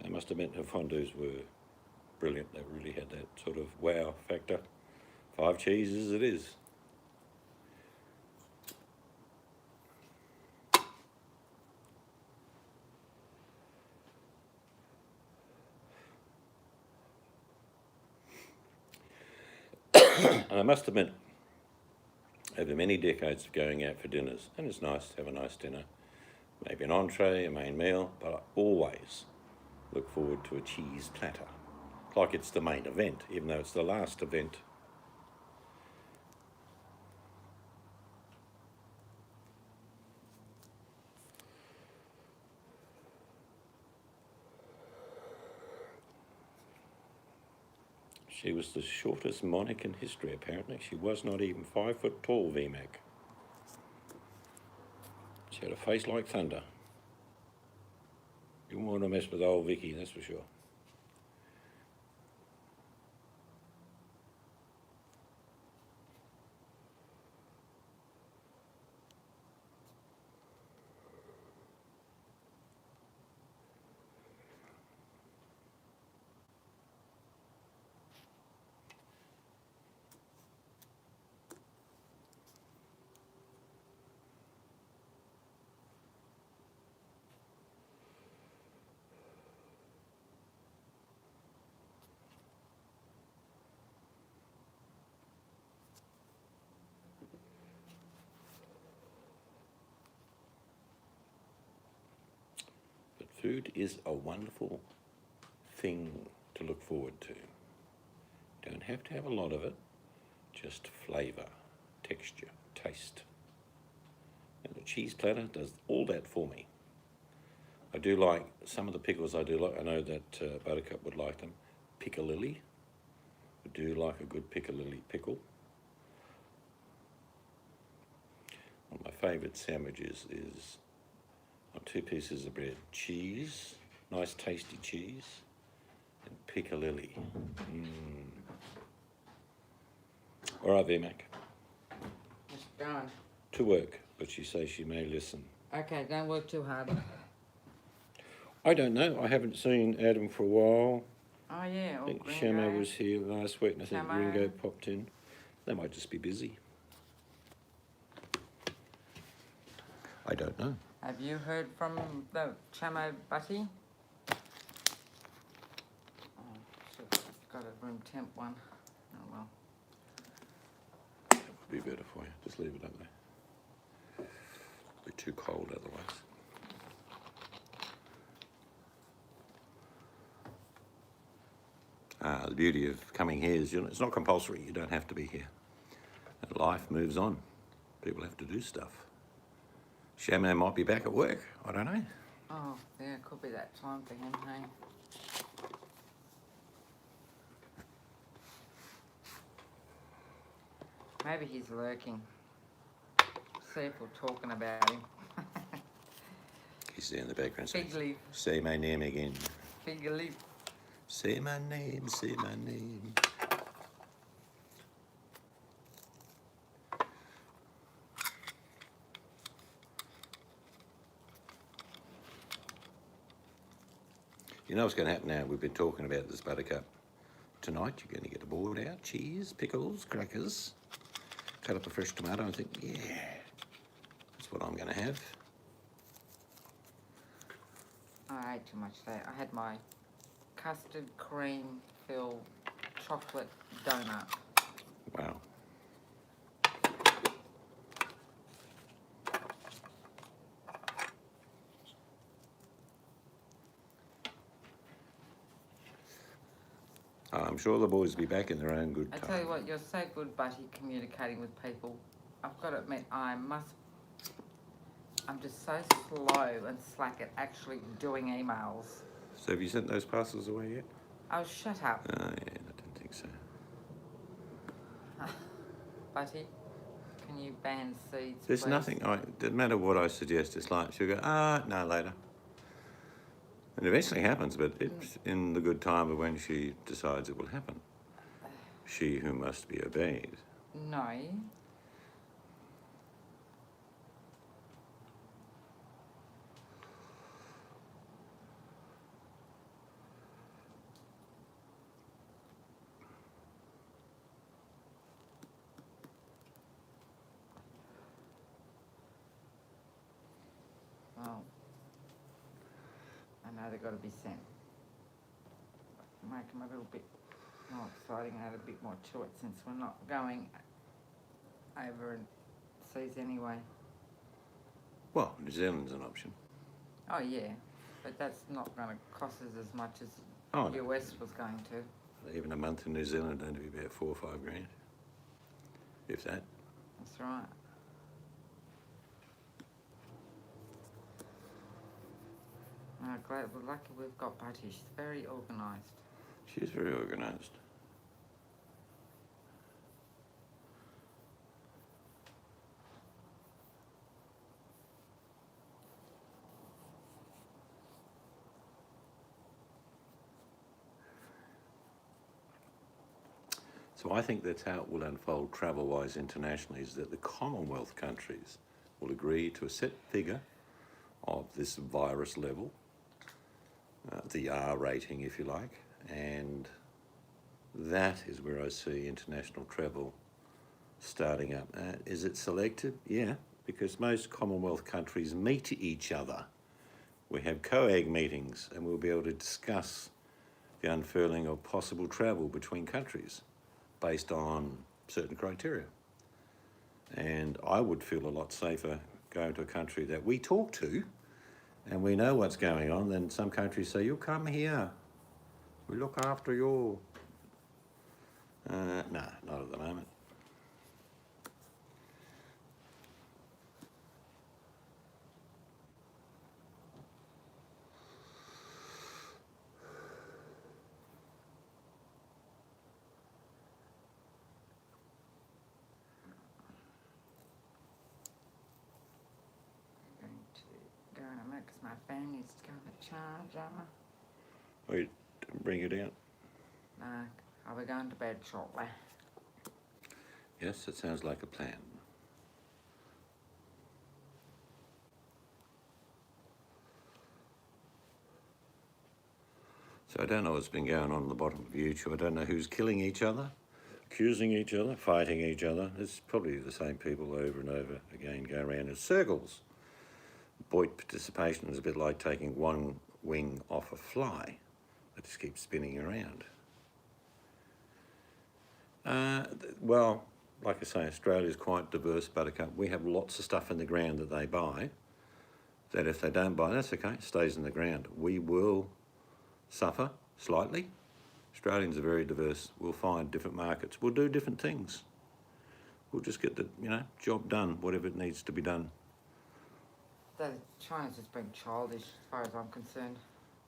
I must admit her fondues were brilliant. They really had that sort of wow factor. 5 cheeses it is. And I must admit, over many decades of going out for dinners, and it's nice to have a nice dinner, maybe an entree, a main meal, but I always look forward to a cheese platter. Like it's the main event, even though it's the last event. She was the shortest monarch in history, apparently. She was not even 5 foot tall, VMAC. She had a face like thunder. You wouldn't want to mess with old Vicky, that's for sure. Food is a wonderful thing to look forward to. Don't have to have a lot of it, just flavour, texture, taste. And the cheese platter does all that for me. I do like some of the pickles. I do like. I know that Buttercup would like them. Piccalilli. I do like a good Piccalilli pickle. One of my favourite sandwiches is on 2 pieces of bread, cheese, nice tasty cheese, and Piccalilli. All right, VMAC. It's done. To work, but she says she may listen. Okay, don't work too hard. I don't know. I haven't seen Adam for a while. Oh yeah, I think Shamo was here last week, and I think Shamo. Ringo popped in. They might just be busy. I don't know. Have you heard from the Chamo Butty? Oh, shit, got a room temp one. Oh well. That would be better for you. Just leave it up there. It'll be too cold otherwise. The beauty of coming here is it's not compulsory. You don't have to be here. And life moves on. People have to do stuff. Shamo might be back at work. I don't know. Oh, yeah, it could be that time for him, hey? Maybe he's lurking. see if we're talking about him. He's there in the background saying, Fig leaf, say my name again. fig leaf. Say my name, say my name. You know what's going to happen now? We've been talking about this buttercup. Tonight you're going to get the board out, cheese, pickles, crackers, cut up a fresh tomato and think, yeah, that's what I'm going to have. I ate too much today. I had my custard cream filled chocolate donut. Wow. I'm sure the boys will be back in their own good I time. tell you what, you're so good, Buddy, communicating with people. I've got to admit, I'm just so slow and slack at actually doing emails. So have you sent those parcels away yet? Oh, shut up, Oh, yeah, I don't think so. Buddy. Can you ban seeds, There's please? nothing, no matter what I suggest, it's like she'll go, no, later. It eventually happens, but it's in the good time of when she decides it will happen. She who must be obeyed. No. Well, I know they've got to be sent. Make them a little bit more exciting, add a bit more to it since we're not going over seas anyway. Well, New Zealand's an option. Oh yeah, but that's not going to cost us as much as Oh, no. US was going to. Even a month in New Zealand would only be about 4 or 5 grand, if that. That's right. Glad we're lucky we've got Buddy. She's very organised. She's very organised. So I think that's how it will unfold travel-wise internationally, is that the Commonwealth countries will agree to a set figure of this virus level, the R rating, if you like, and that is where I see international travel starting up. Is it selected? Yeah, because most Commonwealth countries meet each other. We have COAG meetings and we'll be able to discuss the unfurling of possible travel between countries based on certain criteria. And I would feel a lot safer going to a country that we talk to and we know what's going on than some countries say, you come here, we look after you. No, not at the moment. Going to go in a minute because my phone needs to go on the charger. Wait, bring it out. No, I'll be going to bed shortly. Yes, it sounds like a plan. So I don't know what's been going on the bottom of YouTube. I don't know who's killing each other, accusing each other, fighting each other. It's probably the same people over and over again go around in circles. Boyd participation is a bit like taking one wing off a fly that just keeps spinning around. Well, like I say, Australia's quite diverse, Buttercup. We have lots of stuff in the ground that they buy, that if they don't buy, that's okay, it stays in the ground. We will suffer slightly. Australians are very diverse. We'll find different markets. We'll do different things. We'll just get the, job done, whatever it needs to be done. China's just being childish as far as I'm concerned.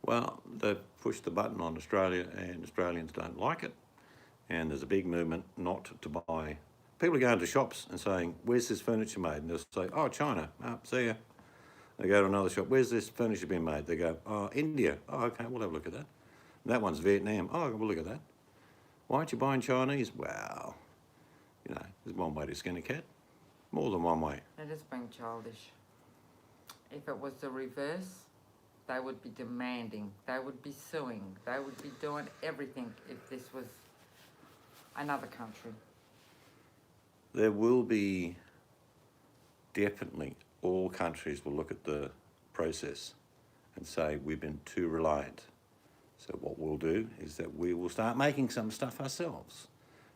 Well, they've pushed the button on Australia and Australians don't like it. And there's a big movement not to buy People are going to shops and saying, where's this furniture made? And they'll say, oh, China. Oh, see ya. They go to another shop, where's this furniture being made? They go, oh, India. Oh, okay, we'll have a look at that. And that one's Vietnam. Oh, we'll look at that. Why aren't you buying Chinese? Well, there's one way to skin a cat. More than one way. It is being childish. If it was the reverse, they would be demanding, they would be suing, they would be doing everything if this was another country. There will be, definitely, all countries will look at the process and say we've been too reliant. So what we'll do is that we will start making some stuff ourselves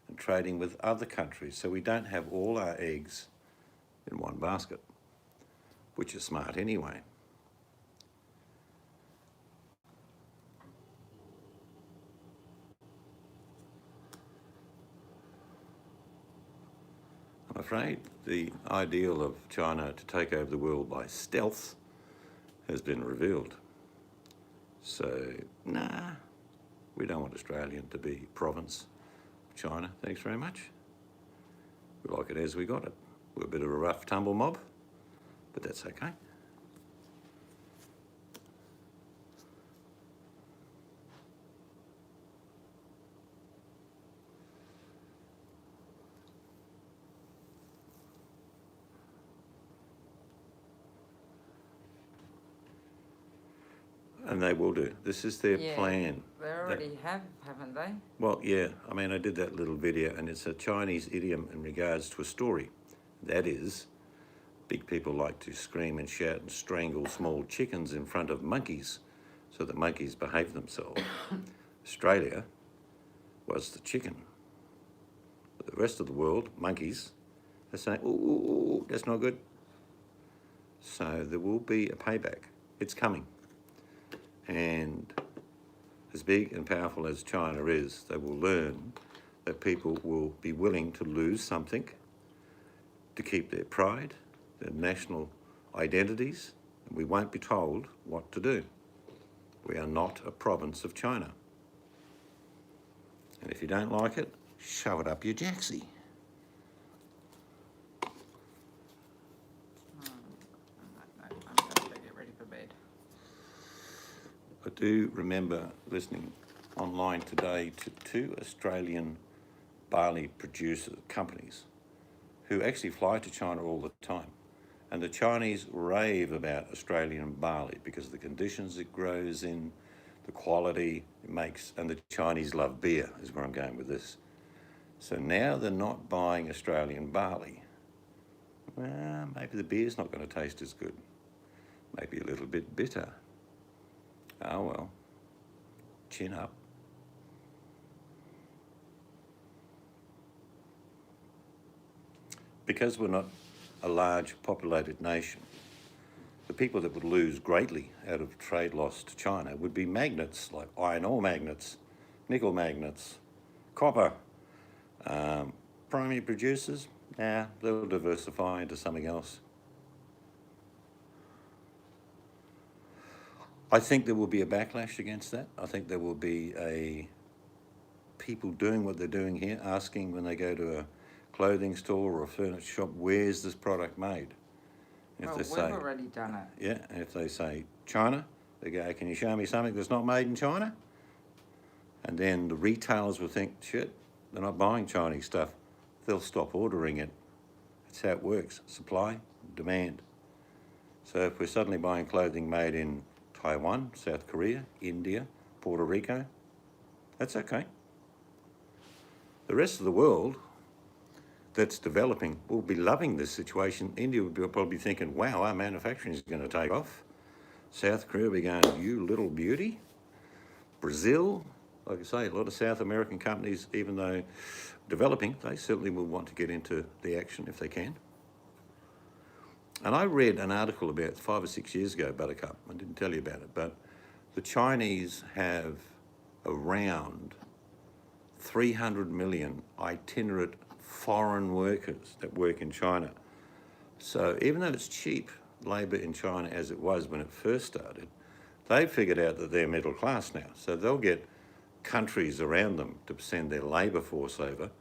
and trading with other countries so we don't have all our eggs in one basket, which is smart anyway. I'm afraid the ideal of China to take over the world by stealth has been revealed. So, nah, we don't want Australia to be province of China. Thanks very much. We like it as we got it. We're a bit of a rough tumble mob, but that's okay. And they will do. This is their plan. They already have, haven't they? Well, yeah. I mean, I did that little video, and it's a Chinese idiom in regards to a story. That is, big people like to scream and shout and strangle small chickens in front of monkeys so that monkeys behave themselves. Australia was the chicken. The rest of the world, monkeys, are saying, ooh, that's not good. So there will be a payback. It's coming. And as big and powerful as China is, they will learn that people will be willing to lose something to keep their pride, their national identities, and we won't be told what to do. We are not a province of China. And if you don't like it, shove it up your jacksie. I'm going to get ready for bed. I do remember listening online today to two Australian barley producer companies who actually fly to China all the time. And the Chinese rave about Australian barley because of the conditions it grows in, the quality it makes, and the Chinese love beer, is where I'm going with this. So now they're not buying Australian barley. Well, maybe the beer's not going to taste as good. Maybe a little bit bitter. Oh well, chin up. Because we're not a large populated nation, the people that would lose greatly out of trade loss to China would be magnets, like iron ore magnets, nickel magnets, copper. Primary producers, they'll diversify into something else. I think there will be a backlash against that. I think there will be people doing what they're doing here, asking when they go to a clothing store or a furniture shop, where's this product made? Well, we've already done it. Yeah, and if they say China, they go, can you show me something that's not made in China? And then the retailers will think, shit, they're not buying Chinese stuff. They'll stop ordering it. That's how it works, supply, demand. So if we're suddenly buying clothing made in Taiwan, South Korea, India, Puerto Rico, that's okay. The rest of the world that's developing will be loving this situation. India will probably be thinking, wow, our manufacturing is going to take off. South Korea will be going, you little beauty. Brazil, like I say, a lot of South American companies, even though developing, they certainly will want to get into the action if they can. And I read an article about 5 or 6 years ago, Buttercup, I didn't tell you about it, but the Chinese have around 300 million itinerant foreign workers that work in China. So even though it's cheap labour in China as it was when it first started, they've figured out that they're middle class now. So they'll get countries around them to send their labour force over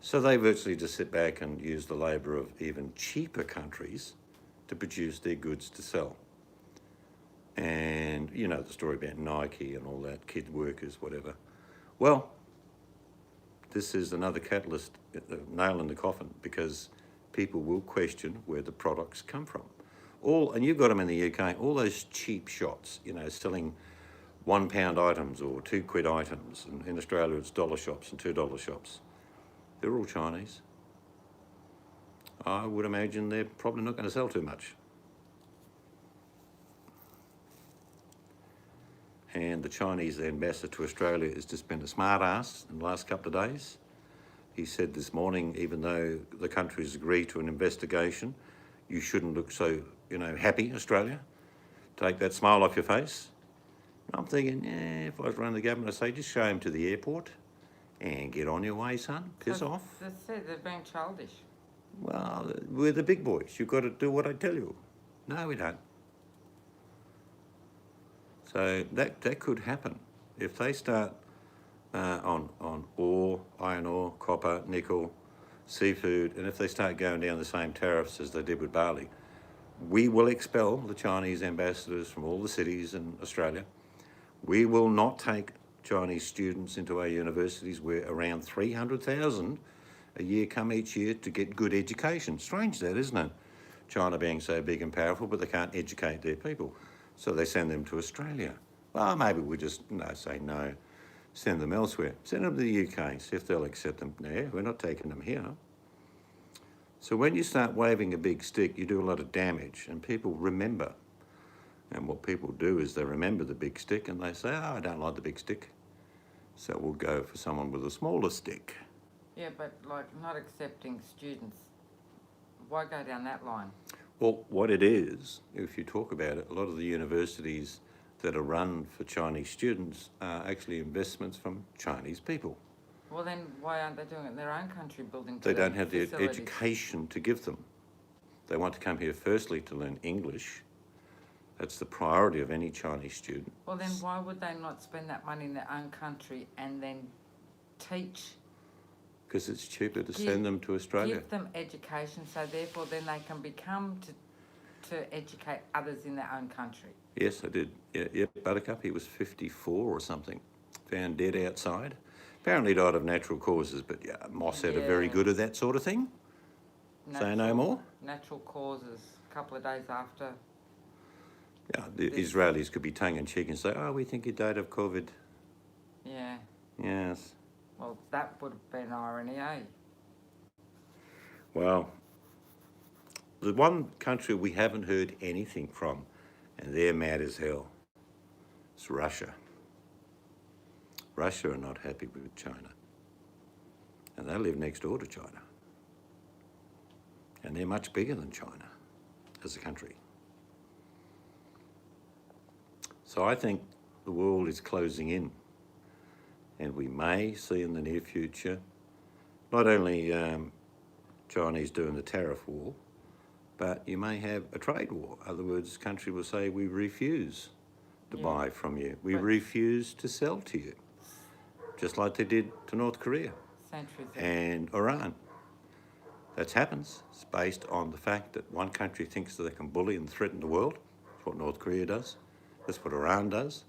So they virtually just sit back and use the labour of even cheaper countries to produce their goods to sell. And you know the story about Nike and all that, kid workers, whatever. Well, this is another catalyst, nail in the coffin, because people will question where the products come from. And you've got them in the UK, all those cheap shots, you know, selling £1 items or £2 items. And in Australia, it's dollar shops and $2 shops. They're all Chinese. I would imagine they're probably not going to sell too much. And the Chinese ambassador to Australia has just been a smart ass in the last couple of days. He said this morning, even though the country's agreed to an investigation, you shouldn't look so, you know, happy, Australia. Take that smile off your face. I'm thinking, if I was running the government, I'd say, just show him to the airport and get on your way, son. Piss off. They said they're being childish. Well, we're the big boys. You've got to do what I tell you. No, we don't. So that could happen. If they start on ore, iron ore, copper, nickel, seafood, and if they start going down the same tariffs as they did with barley, we will expel the Chinese ambassadors from all the cities in Australia. We will not take Chinese students into our universities, where around 300,000 a year come each year to get good education. Strange that, isn't it? China being so big and powerful, but they can't educate their people. So they send them to Australia. Well, maybe we just say no, send them elsewhere. Send them to the UK, see if they'll accept them. No, we're not taking them here. So when you start waving a big stick, you do a lot of damage, and people remember. And what people do is they remember the big stick and they say, oh, I don't like the big stick. So we'll go for someone with a smaller stick. Yeah, but like not accepting students, why go down that line? Well, what it is, if you talk about it, a lot of the universities that are run for Chinese students are actually investments from Chinese people. Well, then why aren't they doing it in their own country, building They don't have the facilities? education to give them. They want to come here firstly to learn English. That's the priority of any Chinese student. Well, then why would they not spend that money in their own country and then teach? Because it's cheaper to send them to Australia. Give them education, so therefore then they can become to educate others in their own country. Yes, I did. Yeah, Buttercup, he was 54 or something, found dead outside. Apparently died of natural causes, but yeah, Mossad are very good at that sort of thing. Say no more? Natural causes, a couple of days after. Yeah, the Israelis could be tongue-in-cheek and say, oh, we think he died of COVID. Yeah. Yes. Well, that would have been irony, eh? Well, the one country we haven't heard anything from, and they're mad as hell, is Russia. Russia are not happy with China. And they live next door to China. And they're much bigger than China as a country. So I think the world is closing in. And we may see in the near future, not only Chinese doing the tariff war, but you may have a trade war. In other words, the country will say, we refuse to buy from you. We refuse to sell to you. Just like they did to North Korea and Iran. That happens. It's based on the fact that one country thinks that they can bully and threaten the world. That's what North Korea does. That's what Iran does.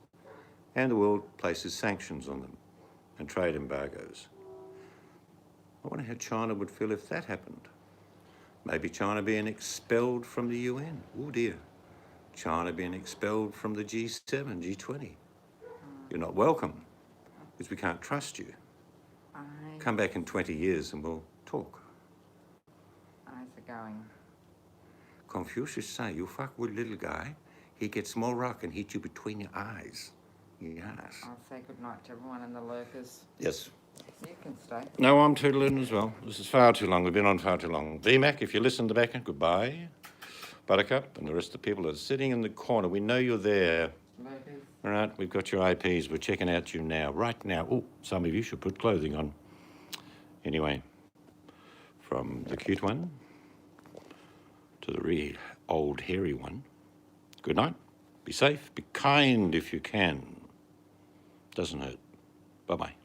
And the world places sanctions on them and trade embargoes. I wonder how China would feel if that happened. Maybe China being expelled from the UN. Oh dear. China being expelled from the G7, G20. You're not welcome because we can't trust you. Come back in 20 years and we'll talk. Eyes are going. Confucius say, you fuck with little guy, he gets small rock and hit you between your eyes. Yes. I'll say goodnight to everyone in the lurkers. Yes. You can stay. No, I'm tootling as well. This is far too long. We've been on far too long. VMAC, if you listen to the back end, goodbye. Buttercup and the rest of the people that are sitting in the corner, we know you're there. Lurkers. All right, we've got your IPs. We're checking out you now, right now. Oh, some of you should put clothing on. Anyway, from the cute one to the real old hairy one, good night. Be safe. Be kind if you can. Doesn't hurt. Bye-bye.